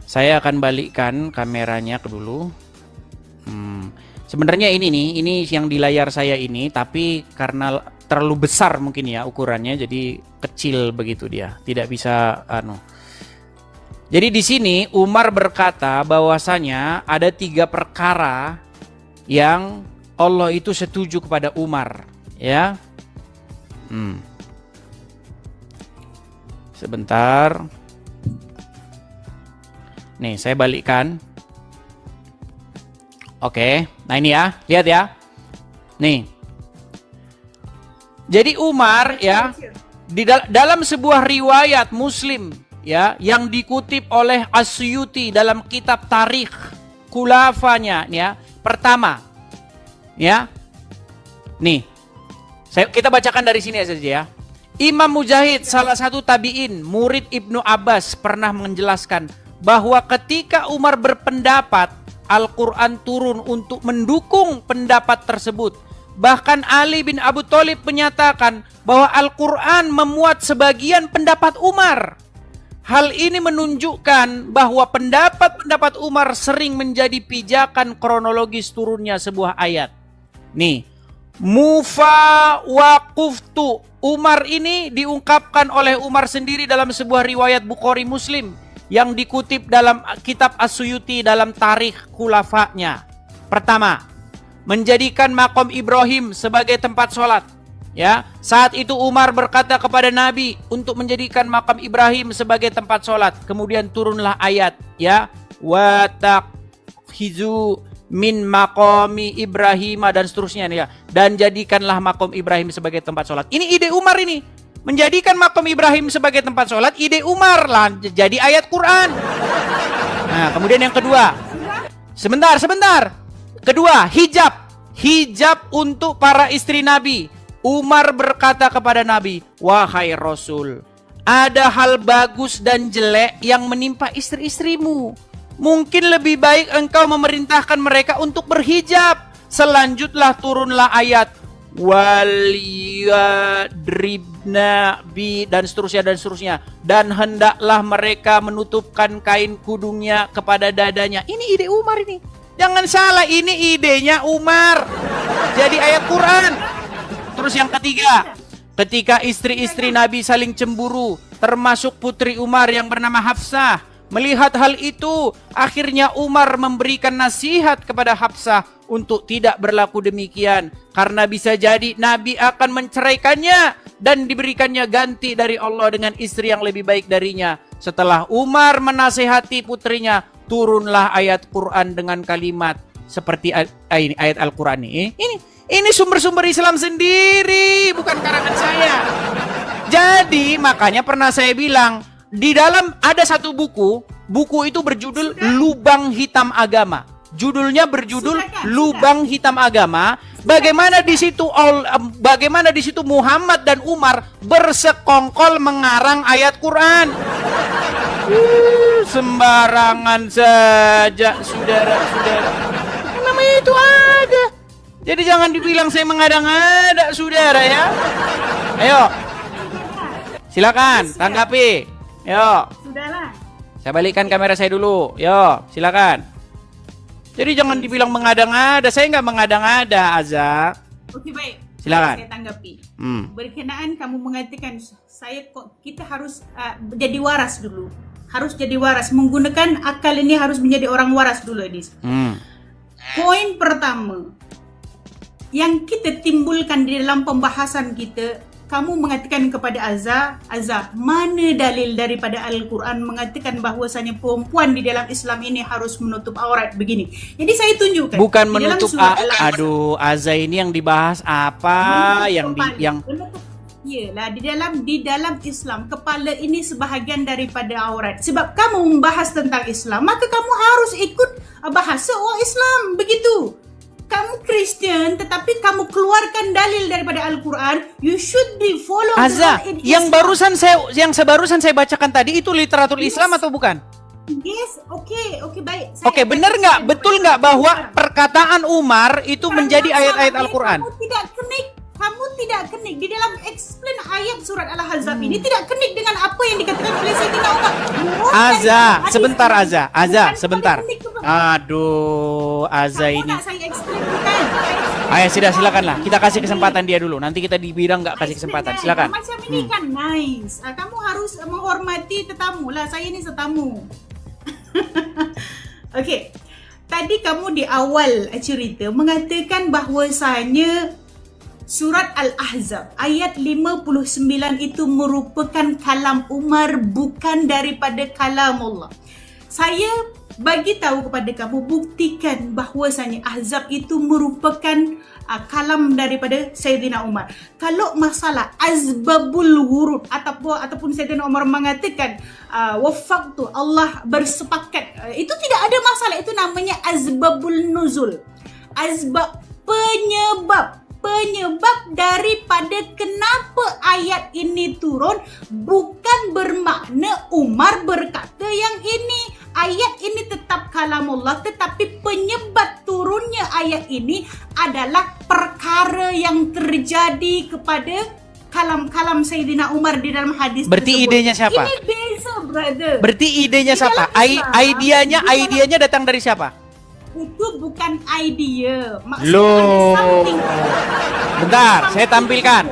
Saya akan balikkan kameranya ke dulu. Sebenarnya ini yang di layar saya ini, tapi karena terlalu besar mungkin ya ukurannya, jadi kecil begitu dia, tidak bisa Jadi di sini Umar berkata bahwasanya ada 3 perkara yang Allah itu setuju kepada Umar, ya. Sebentar. Nih, saya balikkan. Oke, nah ini ya, lihat ya. Nih. Jadi Umar ya, dalam sebuah riwayat Muslim ya yang dikutip oleh As-Suyuti dalam kitab Tarikh Khulafanya ya. Pertama ya. Nih. Kita bacakan dari sini saja ya. Imam Mujahid, salah satu tabi'in, murid Ibnu Abbas, pernah menjelaskan bahwa ketika Umar berpendapat, Al-Quran turun untuk mendukung pendapat tersebut. Bahkan Ali bin Abu Thalib menyatakan bahwa Al-Quran memuat sebagian pendapat Umar. Hal ini menunjukkan bahwa pendapat-pendapat Umar sering menjadi pijakan kronologis turunnya sebuah ayat. Nih, mufa waquftu. Umar ini diungkapkan oleh Umar sendiri dalam sebuah riwayat Bukhari Muslim yang dikutip dalam kitab As-Suyuti dalam Tarikh Khulafanya. Pertama, menjadikan makom Ibrahim sebagai tempat sholat. Ya, saat itu Umar berkata kepada Nabi untuk menjadikan makam Ibrahim sebagai tempat sholat. Kemudian turunlah ayat, ya, wa takhizu min maqami Ibrahim dan seterusnya ya. Dan jadikanlah makom Ibrahim sebagai tempat sholat. Ini ide Umar ini. Menjadikan makom Ibrahim sebagai tempat sholat, ide Umar lah, jadi ayat Quran. Nah, kemudian yang kedua. Sebentar. Kedua, hijab. Hijab untuk para istri Nabi. Umar berkata kepada Nabi, wahai Rasul, ada hal bagus dan jelek yang menimpa istri-istrimu. Mungkin lebih baik engkau memerintahkan mereka untuk berhijab. Selanjutnya turunlah ayat waliyadribna bi dan seterusnya. Dan hendaklah mereka menutupkan kain kudungnya kepada dadanya. Ini ide Umar ini. Jangan salah, ini idenya Umar. Jadi ayat Quran. Terus yang ketiga, ketika istri-istri Nabi saling cemburu, termasuk putri Umar yang bernama Hafsah. Melihat hal itu, akhirnya Umar memberikan nasihat kepada Hafsah untuk tidak berlaku demikian. Karena bisa jadi Nabi akan menceraikannya dan diberikannya ganti dari Allah dengan istri yang lebih baik darinya. Setelah Umar menasihati putrinya, turunlah ayat Quran dengan kalimat seperti ini, ayat Al-Quran ini. Ini sumber-sumber Islam sendiri, bukan karangan saya. Jadi makanya pernah saya bilang, di dalam ada satu buku itu berjudul Lubang Hitam Agama. Judulnya berjudul Lubang Hitam Agama. Bagaimana di situ Muhammad dan Umar bersekongkol mengarang ayat Quran. Sembarangan saja, saudara-saudara. Namanya itu ada. Jadi jangan dibilang saya mengada-ngada, saudara ya. Ayo, silakan tanggapi. Yo. Sudahlah. Saya balikkan kamera saya dulu. Yo, silakan. Jadi jangan dibilang mengada-ngada. Saya nggak mengada-ngada, Aza. Oke, baik. Silakan. Saya tanggapi. Berkenaan kamu mengatakan kita harus jadi waras dulu. Harus jadi waras. Menggunakan akal ini harus menjadi orang waras dulu, Edis. Poin pertama yang kita timbulkan di dalam pembahasan kita, kamu mengatakan kepada Azza, mana dalil daripada Al-Quran mengatakan bahwasanya perempuan di dalam Islam ini harus menutup aurat begini. Jadi saya tunjukkan. Bukan menutup aduh, Azza ini yang dibahas apa? Iyalah, di dalam Islam kepala ini sebahagian daripada aurat. Sebab kamu membahas tentang Islam, maka kamu harus ikut bahasa orang Islam, begitu. Kamu Kristen tetapi kamu keluarkan dalil daripada Al-Quran, you should be follow Azza, yang sebarusan saya bacakan tadi itu literatur Islam atau bukan? Yes, oke, baik. Oke, benar nggak? Betul nggak bahwa perkataan Umar itu menjadi ayat-ayat Al-Quran? Kamu tidak kenik di dalam explain ayat surat Al-Ahzab ini, tidak kenik dengan apa yang dikatakan oleh Sayyidina Umar. Azza, sebentar. Aduh, Azza ini. Ayo, silakanlah. Kita kasih kesempatan dia dulu. Nanti kita dibilang nggak kasih kesempatan. Silakan. Macam ini kan nice. Kamu harus menghormati tetamu lah. Saya ini tetamu. Oke. Tadi kamu di awal cerita mengatakan bahwasanya Surat Al-Ahzab ayat 59 itu merupakan kalam Umar, bukan daripada kalam Allah. Saya bagi tahu kepada kamu, buktikan bahwasanya Ahzab itu merupakan kalam daripada Sayyidina Umar. Kalau masalah azbabul wurud ataupun Sayyidina Umar mengatakan wafaqtu, Allah bersepakat, itu tidak ada masalah. Itu namanya azbabul nuzul. Azbab, penyebab daripada kenapa ayat ini turun bukan bermakna Umar berkata yang ini. Ayat ini tetap kalamullah, tetapi penyebab turunnya ayat ini adalah perkara yang terjadi kepada kalam-kalam Sayyidina Umar di dalam hadis Berarti tersebut. idenya siapa? Ini beza, brother. Berarti idenya Di siapa? dalam Islam, Idenya datang dari siapa? Itu bukan idea. Maksudnya Loh. ada something. Bentar,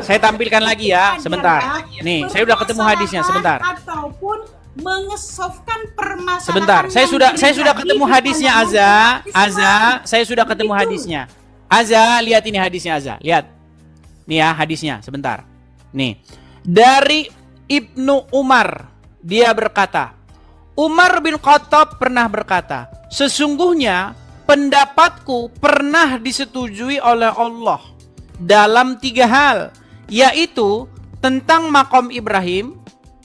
saya tampilkan lagi ya, Adalah sebentar. Nih, saya udah ketemu hadisnya, sebentar. Ataupun mengesofkan permasalahan. Sebentar, saya sudah ketemu hadisnya, saya sudah ketemu Begitu. hadisnya. Lihat ini hadisnya, lihat. Nih ya hadisnya, sebentar. Nih, dari Ibnu Umar, dia berkata, Umar bin Khattab pernah berkata, sesungguhnya pendapatku pernah disetujui oleh Allah dalam 3 hal, yaitu tentang makom Ibrahim,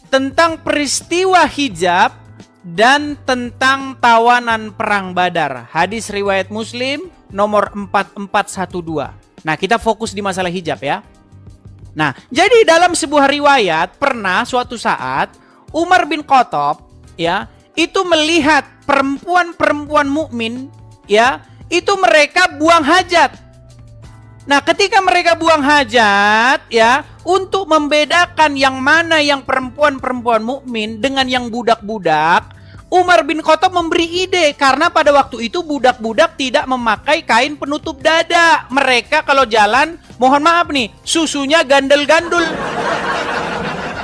tentang peristiwa hijab, dan tentang tawanan perang Badar. Hadis riwayat Muslim nomor 4412. Nah, kita fokus di masalah hijab ya. Nah, jadi dalam sebuah riwayat pernah suatu saat Umar bin Khattab ya, itu melihat perempuan-perempuan mukmin ya, itu mereka buang hajat. Nah, ketika mereka buang hajat ya, untuk membedakan yang mana yang perempuan-perempuan mukmin dengan yang budak-budak, Umar bin Khattab memberi ide, karena pada waktu itu budak-budak tidak memakai kain penutup dada. Mereka kalau jalan, mohon maaf nih, susunya gandul-gandul.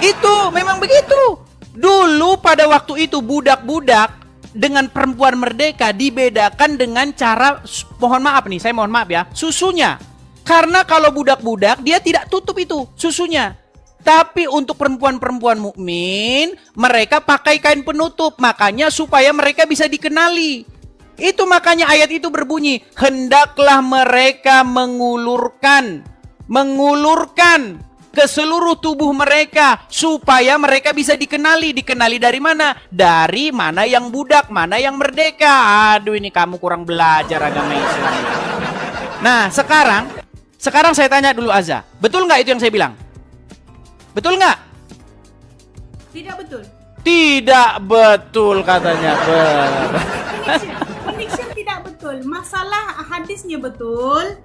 Itu memang begitu. Dulu pada waktu itu budak-budak dengan perempuan merdeka dibedakan dengan cara, mohon maaf nih, saya mohon maaf ya, susunya. Karena kalau budak-budak dia tidak tutup itu susunya. Tapi untuk perempuan-perempuan mukmin mereka pakai kain penutup, makanya supaya mereka bisa dikenali. Itu makanya ayat itu berbunyi, hendaklah mereka mengulurkan ke seluruh tubuh mereka supaya mereka bisa dikenali. Dikenali dari mana? Dari mana yang budak, mana yang merdeka. Aduh, ini kamu kurang belajar agama Islam. Nah, sekarang saya tanya dulu Azza, betul nggak itu yang saya bilang? Betul nggak? Tidak betul. Tidak betul katanya. Connection tidak betul. Masalah hadisnya betul.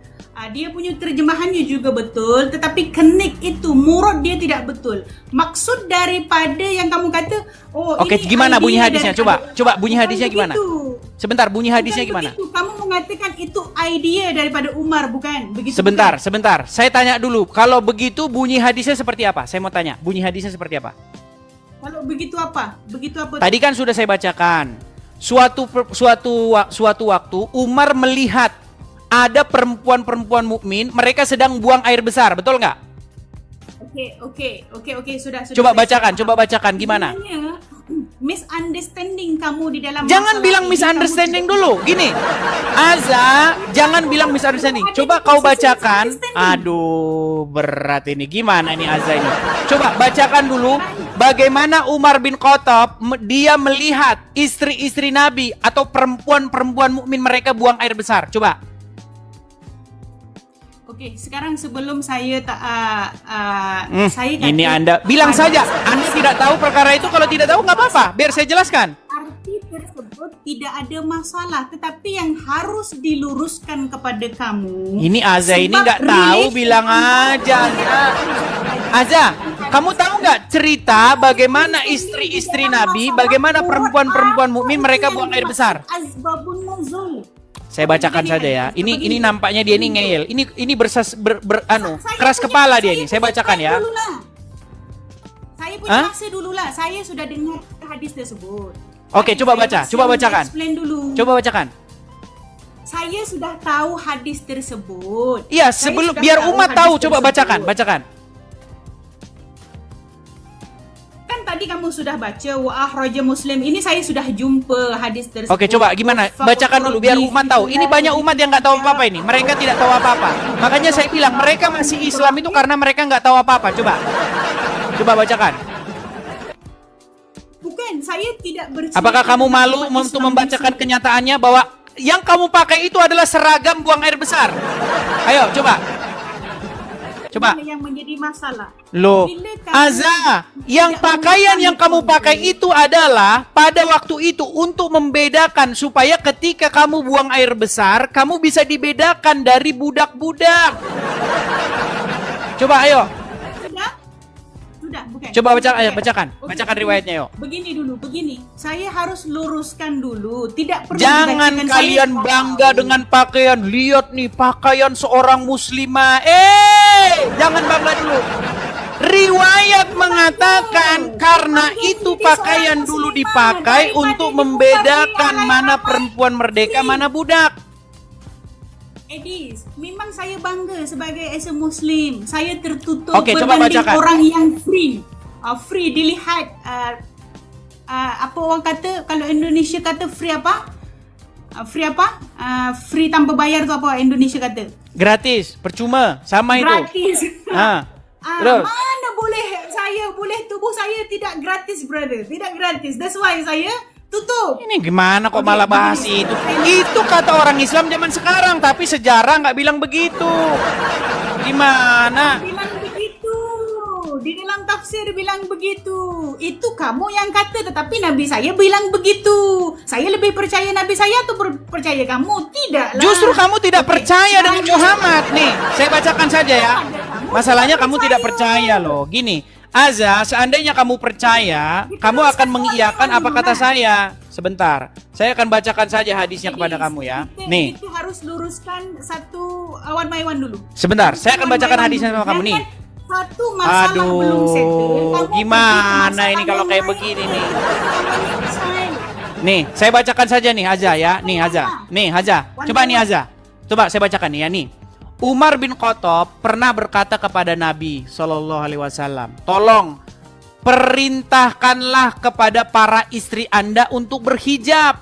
Dia punya terjemahannya juga betul, tetapi connect itu murad dia tidak betul. Maksud daripada yang kamu kata, oh Oke, ini gimana idea bunyi hadisnya? daripada- Coba bunyi Bukan hadisnya gimana? begitu. Sebentar, bunyi hadisnya Bukan gimana? begitu. Kamu mengatakan itu idea daripada Umar, bukan? Begitu. Sebentar. Bukan? Saya tanya dulu. Kalau begitu bunyi hadisnya seperti apa? Saya mau tanya. Bunyi hadisnya seperti apa? Kalau begitu apa? Begitu apa? Tadi kan sudah saya bacakan. Suatu waktu Umar melihat ada perempuan-perempuan mukmin, mereka sedang buang air besar, betul nggak? Oke, sudah. Coba Saya bacakan gimana? Sebenarnya, misunderstanding kamu di dalam Jangan masalah bilang ini, misunderstanding kamu dulu. Gini, Azza, jangan bilang misunderstanding. Coba kau bacakan. Aduh, berat ini. Gimana ini Azza ini? Coba bacakan dulu bagaimana Umar bin Khattab dia melihat istri-istri Nabi atau perempuan-perempuan mukmin mereka buang air besar. Coba. Oke, sekarang sebelum saya saya Ini kata- Anda bilang saja. Anda tidak tahu perkara itu. Kalau tidak tahu nggak apa-apa. Biar saya jelaskan. Arti tersebut tidak ada masalah, tetapi yang harus diluruskan kepada kamu. Ini Azza ini sebab nggak tahu, relation bilang aja. Azza, kamu tahu nggak cerita bagaimana istri-istri Nabi, bagaimana perempuan-perempuan mukmin mereka buang air besar? Azbabun nuzul. Saya bacakan saja ya. Ini nampaknya dia ini ngeyel. Ini keras Saya kepala dia saya ini. Saya punya bacakan ya. plan dululah. Saya punya Hah? masa dululah. Saya sudah dengar hadis tersebut. Oke, Tapi coba saya baca. masih Coba bacakan. explain dulu. Coba bacakan. Saya sudah tahu hadis tersebut. Iya, Saya sebelum sudah biar umat hadis tahu, coba tersebut. bacakan. Kan tadi kamu sudah baca wa akhraja Muslim. Ini saya sudah jumpa hadis tersebut. Oke, coba gimana? Bacakan dulu biar umat tahu. Ini banyak umat yang nggak tahu apa-apa ini. Mereka tidak tahu apa-apa. Makanya saya bilang mereka masih Islam itu karena mereka nggak tahu apa-apa. Coba bacakan. Bukan, saya tidak bercerita. Apakah kamu malu tentang untuk Islam membacakan di sini. kenyataannya bahwa yang kamu pakai itu adalah seragam buang air besar? Ayo, coba. Ini yang menjadi masalah. Loh, Bila kamu Azza, yang tidak pakaian yang kamu mengetahui pakai itu adalah pada waktu itu untuk membedakan supaya ketika kamu buang air besar, kamu bisa dibedakan dari budak-budak. Coba ayo, Sudah, bukan. coba Oke. bacakan riwayatnya yuk. Begini. Saya harus luruskan dulu. Tidak perlu Jangan dibacakan. kalian Saya bangga tahu. dengan pakaian. Lihat nih pakaian seorang muslimah. Jangan bangga dulu. Riwayat mengatakan karena itu pakaian dulu dipakai untuk membedakan mana perempuan merdeka, mana budak. Edis, memang saya bangga sebagai as a Muslim. Saya tertutup Oke, coba berbanding bacakan. orang yang free. Free dilihat. Apa orang kata, kalau Indonesia kata free apa? Free apa? Free tanpa bayar tu apa Indonesia kata? Gratis, percuma, sama itu. Gratis. Terus? Mana boleh tubuh saya tidak gratis, brother. Tidak gratis. That's why saya tutup. Ini gimana kok malah bahas itu? Itu kata orang Islam zaman sekarang, tapi sejarah nggak bilang begitu. Gimana? Bilang begitu. Di dalam tafsir bilang begitu. Itu kamu yang kata, tetapi Nabi saya bilang begitu. Saya lebih percaya Nabi saya atau percaya kamu? Tidak lah. Justru kamu tidak Oke, percaya dengan saya- Muhammad. Nih, saya bacakan saja ya. Masalahnya kamu tidak percaya loh. Gini, Azza, seandainya kamu percaya, kamu akan mengiyakan apa kata saya. Sebentar, saya akan bacakan saja hadisnya kepada kamu ya. Nih, Itu harus luruskan satu one by one dulu. sebentar, saya akan bacakan hadisnya sama kamu nih. Satu masalah belum settle. Aduh, kamu gimana pergi ke ini kalau masalah kayak yang begini lain. nih? Selesai. Nih, saya bacakan saja nih Azza ya. Nih Azza. Nih Azza. Coba nih Azza. Coba saya bacakan nih ya nih. Umar bin Khattab pernah berkata kepada Nabi Shallallahu Alaihi Wasallam, tolong perintahkanlah kepada para istri Anda untuk berhijab.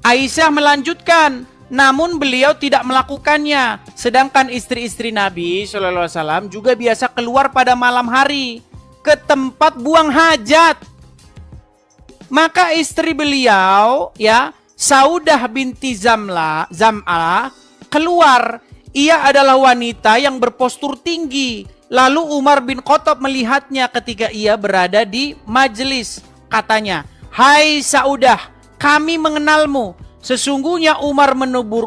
Aisyah melanjutkan, namun beliau tidak melakukannya. Sedangkan istri-istri Nabi Shallallahu Alaihi Wasallam juga biasa keluar pada malam hari ke tempat buang hajat. Maka istri beliau, ya, Saudah binti Zam'ah keluar. Ia adalah wanita yang berpostur tinggi. Lalu Umar bin Khattab melihatnya ketika ia berada di majelis. Katanya, "Hai Saudah, kami mengenalmu." Sesungguhnya Umar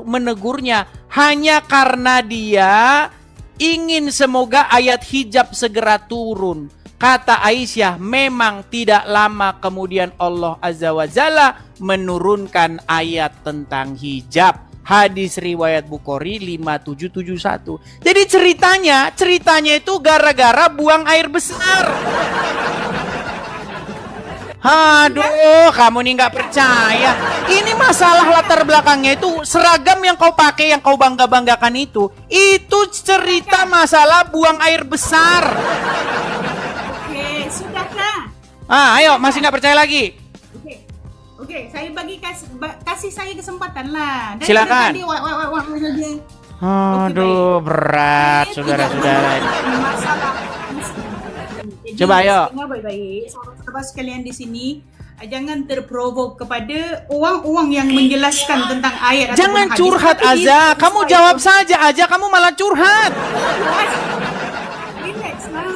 menegurnya hanya karena dia ingin semoga ayat hijab segera turun. Kata Aisyah, memang tidak lama kemudian Allah Azza wa Jalla menurunkan ayat tentang hijab. Hadis riwayat Bukhari 5771. Jadi ceritanya itu gara-gara buang air besar. Aduh, kamu nih nggak percaya. Ini masalah latar belakangnya itu seragam yang kau pakai, yang kau bangga-banggakan itu cerita masalah buang air besar. Oke, sudahkah? Ayo, masih nggak percaya lagi? Oke, saya kasih saya kesempatan lah. Dan Silakan. tadi, wah saja. Aduh, berat, Saya saudara-saudara. tidak masalah. Jadi, Coba, ayo. dengar baik-baik, sahabat-sahabat sekalian di sini, jangan terprovok kepada uang-uang yang menjelaskan tentang ayat. Jangan ataupun hadis. curhat, Tapi Azza. dia- Kamu jawab saja, Azza. Kamu malah curhat. Relax lah.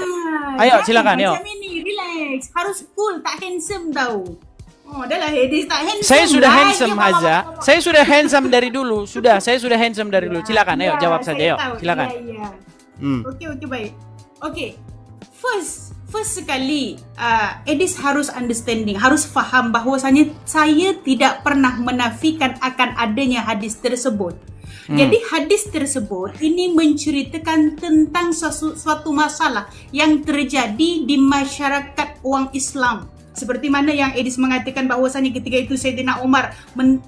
Ayo, Jangan silakan, yuk. Macam ini, relax. Harus cool, tak handsome tau. Oh, dah lah, Hedis tak handsome. Saya sudah lah. handsome, Dia Azza. malah- Saya sudah handsome dari dulu. Saya sudah handsome dari dulu. Silakan, ayo Ya, jawab saja, saya yuk. tahu. Silakan. Ya. Hmm. Okey, baik. Okey. First sekali, Edis harus understanding, harus faham bahwasanya saya tidak pernah menafikan akan adanya hadis tersebut. Jadi hadis tersebut ini menceritakan tentang suatu masalah yang terjadi di masyarakat orang Islam Seperti mana yang Edis mengatakan bahwasanya ketika itu Sayyidina Umar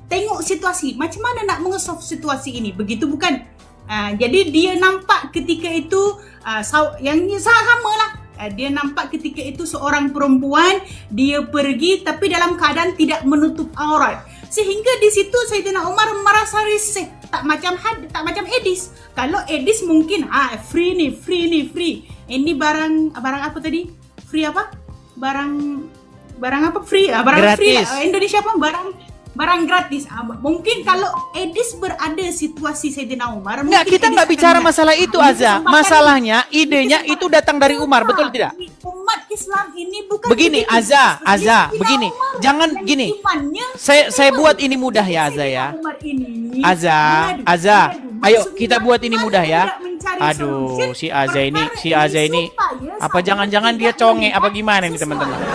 tengok situasi, macam mana nak mengesolve situasi ini, begitu bukan? Jadi dia nampak ketika itu yang sama lah. Dia nampak ketika itu seorang perempuan, dia pergi tapi dalam keadaan tidak menutup aurat. Sehingga di situ Sayyidina Umar merasa risih. Tak macam Edis. Kalau Edis mungkin free. Ini barang apa tadi? Free apa? Barang apa free? Barang gratis. Free. Indonesia apa? Barang gratis. Mungkin kalau Edis berada situasi Sayyidina Umar, Enggak, kita nggak bicara masalah itu, Aza. Masalahnya idenya itu datang dari Umar, betul tidak? Umat Islam ini bukan Begini, begitu. Aza, Sayyidina begini. Umar Jangan yang gini. imannya Saya buat ini mudah ya, Aza ya. Sayyidina Umar ini Aza, mengadu. ayo Maksudnya kita buat ini mudah ya. tidak mencari Aduh, solution. si Aza ini Supaya apa sampai jangan-jangan dia tidak conge apa membuat gimana nih sesuatu teman-teman? yang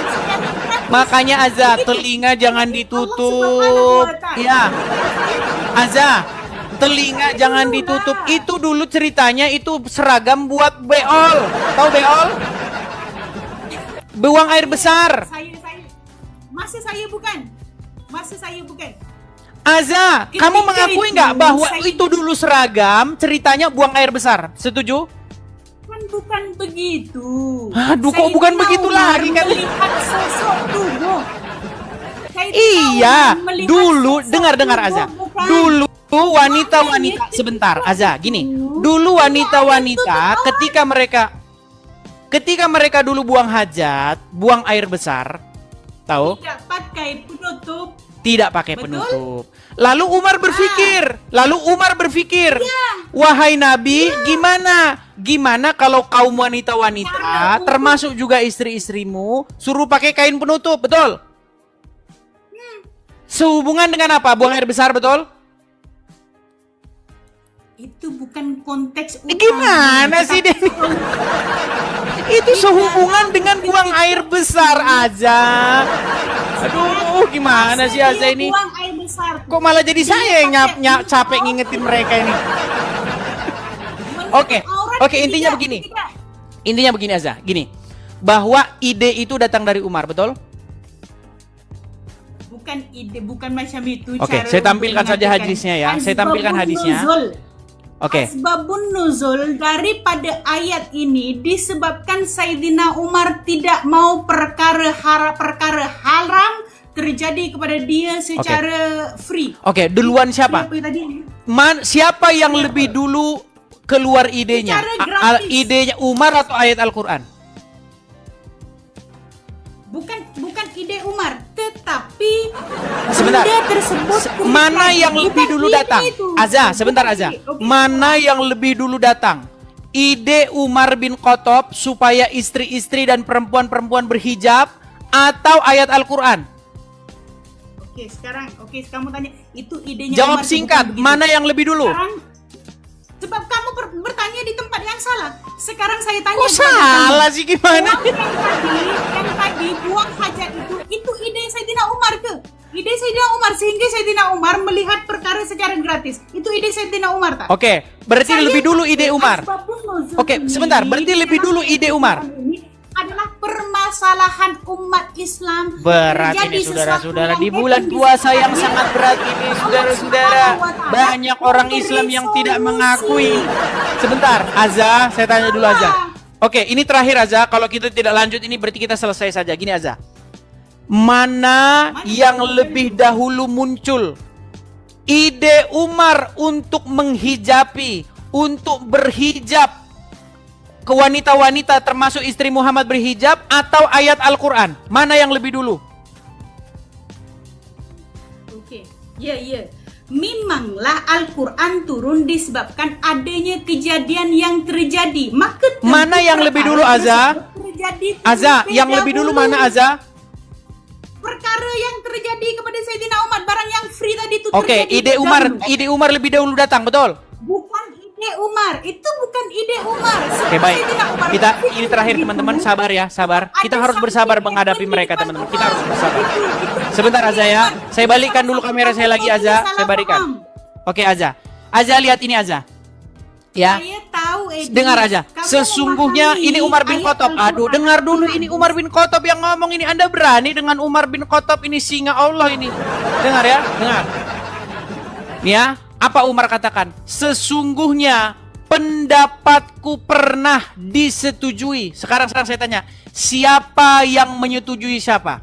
secara gratis. Makanya Aza, telinga jangan ditutup. Ya. Aza, telinga jangan ditutup. Itu dulu ceritanya itu seragam buat beol. Tahu beol? Buang air besar. Masa saya bukan. Aza, Ketika kamu mengakui itu, nggak bahwa saya- itu dulu seragam ceritanya buang air besar? Setuju? Kan bukan begitu. Aduh, kok Sayyidina bukan begitu Umar lagi kan? melihat sosok tubuh. Sayyidina Iya, Umar melihat dulu sosok dengar tubuh, Aza. bukan. Dulu wanita-wanita sebentar, Aza, gini. Dulu wanita-wanita ketika mereka dulu buang hajat, buang air besar, tahu? Tidak pakai penutup. Tidak pakai Betul? penutup. Lalu Umar berpikir, wahai Nabi, gimana kalau kaum wanita-wanita, termasuk juga istri-istrimu, suruh pakai kain penutup, betul? Sehubungan dengan apa? Buang air besar, betul? Itu bukan konteks Gimana sih, Denny? Itu sehubungan dengan buang air besar aja. Aduh, gimana sih Aza ini? Buang air besar. Kok malah jadi saya yang capek ngingetin mereka ini? Oke, intinya begini. Intinya begini Aza, gini. Bahwa ide itu datang dari Umar, betul? Bukan ide, bukan macam itu. Oke, cara saya tampilkan untuk saja mengatakan. hadisnya ya. Saya tampilkan Asbabun hadisnya. nuzul. Oke. Asbabun nuzul daripada ayat ini disebabkan Sayyidina Umar tidak mau perkara haram terjadi kepada dia secara free. Oke, duluan siapa? Apa tadi? Siapa yang lebih dulu keluar idenya? Secara gratis. Idenya Umar atau ayat Al-Quran? Bukan ide Umar, tetapi Sebentar. ide tersebut Mana yang bukan lebih dulu ide datang? itu. Aza, sebentar Bukan Aza. ide. Oke. Mana yang lebih dulu datang? Ide Umar bin Khattab supaya istri-istri dan perempuan-perempuan berhijab atau ayat Al-Quran? Oke, sekarang kamu tanya itu idenya Jawab Umar, singkat, bukan begitu. mana yang lebih dulu? Sekarang, sebab kamu bertanya di tempat yang salah. Sekarang saya tanya Kok kepada salah kamu. sih gimana? Yang tadi buang hajat itu ide Sayyidina Umar ke? Ide Sayyidina Umar sehingga Sayyidina Umar melihat perkara secara gratis. Itu ide Sayyidina Umar tak? Oke, berarti Saya lebih dulu ide Umar. Asbabun nuzul Oke, ini, sebentar, berarti lebih dulu ide Umar. Ini adalah permasalahan umat Islam. Berat Terjadi ini sesuatu saudara-saudara yang di bulan happen di puasa yang sekitarnya. sangat berat ini saudara-saudara. Banyak orang Islam yang tidak mengakui. Sebentar, Aza, saya tanya dulu Aza. Oke, ini terakhir Aza, kalau kita tidak lanjut ini berarti kita selesai saja. Gini Aza. Mana yang lebih dahulu muncul? Ide Umar untuk menghijabi, untuk berhijab ke wanita-wanita termasuk istri Muhammad berhijab atau ayat Al-Quran? Mana yang lebih dulu? Oke, ya. Memanglah Al-Quran turun disebabkan adanya kejadian yang terjadi. Maka tentu Mana yang lebih dulu, perkara Aza? tersebut terjadi Aza, terlebih yang lebih dulu dahulu. mana Aza? Perkara yang terjadi kepada Sayyidina Umar, barang yang free tadi itu Oke, terjadi ide Umar lebih dahulu datang, betul? Bukan ide Umar, itu bukan ide Umar. Oke, baik. Sayyidina Umar Kita itu ini terakhir begitu. teman-teman, sabar ya, sabar. Kita Ada harus bersabar something menghadapi yang mereka menjadi teman-teman. Kita harus persoalan. bersabar. Itu Sebentar Aza ya. Saya balikkan dulu kamera saya lagi Aza. Saya balikan. Oke Aza. Aza lihat ini Aza. Ya. Saya tahu Edis. Dengar aja. Kamu Sesungguhnya memahami ini Umar bin ayat Khattab. Al-Quran. Aduh, dengar dulu, ini Umar bin Khattab yang ngomong ini. Anda berani dengan Umar bin Khattab, ini singa Allah ini. Dengar ya, dengar. Nih ya, apa Umar katakan? Sesungguhnya pendapatku pernah disetujui. Sekarang saya tanya, siapa yang menyetujui siapa?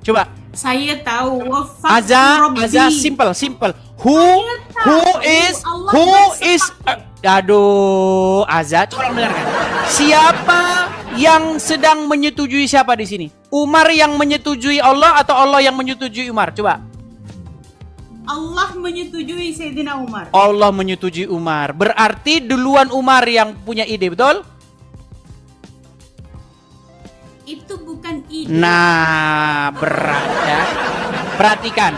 Coba. Saya tahu. Aza, simple. Who is aduh, Aza, coba dengarkan. Siapa yang sedang menyetujui siapa di sini? Umar yang menyetujui Allah atau Allah yang menyetujui Umar? Coba. Allah menyetujui Sayyidina Umar. Allah menyetujui Umar. Berarti duluan Umar yang punya ide, betul? Itu bukan ide. Nah, berat ya. Perhatikan.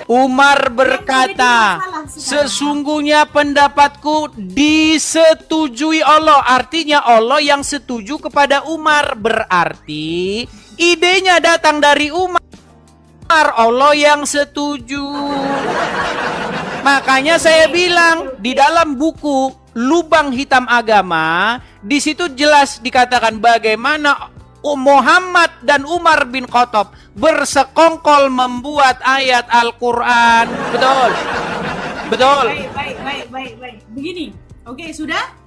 Umar berkata, sesungguhnya pendapatku disetujui Allah. Artinya Allah yang setuju kepada Umar. Berarti idenya datang dari Umar. Allah yang setuju. Makanya saya bilang di dalam buku Lubang Hitam Agama, di situ jelas dikatakan bagaimana Muhammad dan Umar bin Khattab bersekongkol membuat ayat Al-Quran. Betul. Betul. Baik. Begini. Oke, sudah?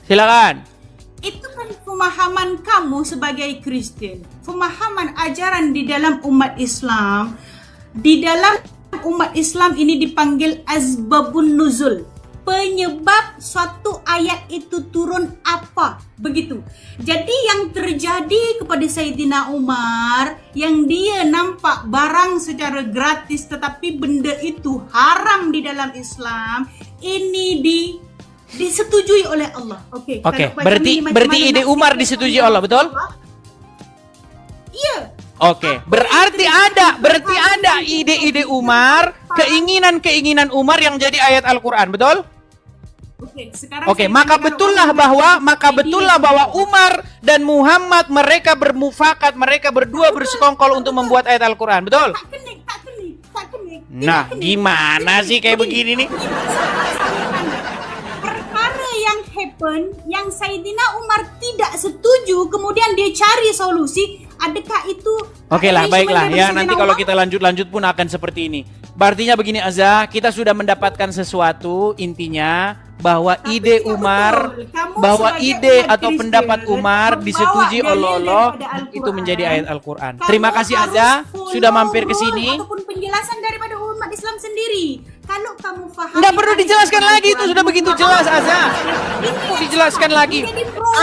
Silakan. Itu kan pemahaman kamu sebagai Kristen. Pemahaman ajaran di dalam umat Islam. Di dalam umat Islam ini dipanggil asbabun nuzul. Penyebab suatu ayat itu turun apa? Begitu. Jadi yang terjadi kepada Sayyidina Umar, yang dia nampak barang secara gratis tetapi benda itu haram di dalam Islam, ini disetujui oleh Allah. Oke. Berarti ide Umar disetujui Allah, betul? Iya. Oke, berarti ada ide-ide Umar, keinginan Umar yang jadi ayat Al-Quran, betul? Oke, maka betullah bahwa Umar dan Muhammad mereka bermufakat, mereka berdua bersekongkol untuk membuat ayat Al-Quran, betul? Tak kenik. Nah, gimana sih kayak begini nih? Perkara yang happen, yang Sayyidina Umar tidak setuju, kemudian dia cari solusi, adakah itu? Oke lah, baiklah ya, nanti kalau kita lanjut pun akan seperti ini. Artinya begini Azza, kita sudah mendapatkan sesuatu, intinya bahwa ide Umar, bahwa ide atau pendapat Umar disetujui oleh Allah, itu menjadi ayat Al-Quran. Terima kasih Azza sudah mampir ke sini. Ataupun penjelasan daripada umat Islam sendiri. Kalau kamu paham, nggak perlu dijelaskan lagi, itu sudah begitu jelas Azza. Mau dijelaskan lagi.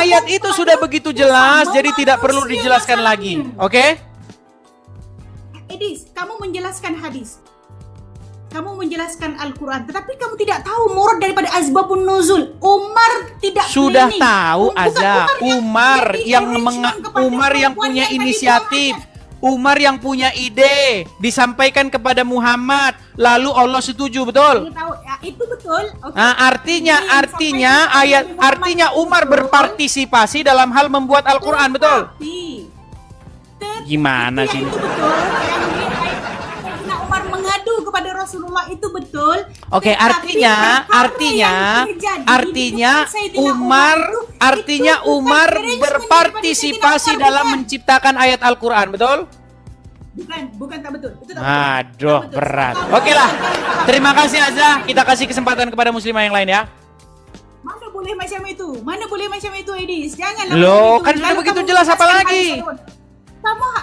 Ayat itu sudah begitu jelas, jadi tidak perlu dijelaskan lagi. Oke? Edis, kamu menjelaskan hadis. Kamu menjelaskan Al-Quran, tetapi kamu tidak tahu murad daripada asbabun nuzul. Umar tidak sudah planning. Tahu Azza, Umar yang punya inisiatif, Umar yang punya ide, disampaikan kepada Muhammad, lalu Allah setuju, betul? Itu betul. Okay. Nah, artinya Umar berpartisipasi dalam hal membuat Al-Quran, betul? Gimana sih? Itu betul. Umar mengadu kepada Rasulullah itu betul. Oke, artinya Umar berpartisipasi dalam menciptakan ayat Al-Quran, betul? Bukan tak betul. Itu tak Aduh, betul. berat. Oke lah. Terima kasih Azza. Kita kasih kesempatan kepada muslimah yang lain ya. Mana boleh macam itu, Edis? Janganlah. Loh, kan sudah begitu jelas, apa lagi?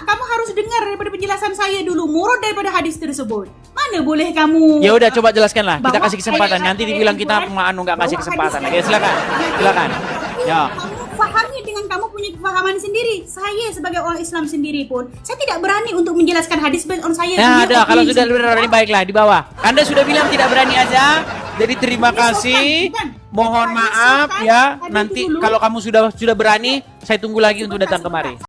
Kamu harus dengar daripada penjelasan saya dulu, murad daripada hadis tersebut. Mana boleh kamu? Ya udah, coba jelaskanlah. Kita kasih kesempatan. Nanti dibilang kita nggak kasih kesempatan. Ya silakan. Ya. Kamu pahami dengan kamu punya kefahaman sendiri. Saya sebagai orang Islam sendiri pun, saya tidak berani untuk menjelaskan hadis based on saya. Nah, ada. Kalau sudah berani, baiklah di bawah. Anda sudah bilang tidak berani aja. Jadi terima kasih. Mohon maaf ya. Nanti kalau kamu sudah berani, saya tunggu lagi untuk datang kemari.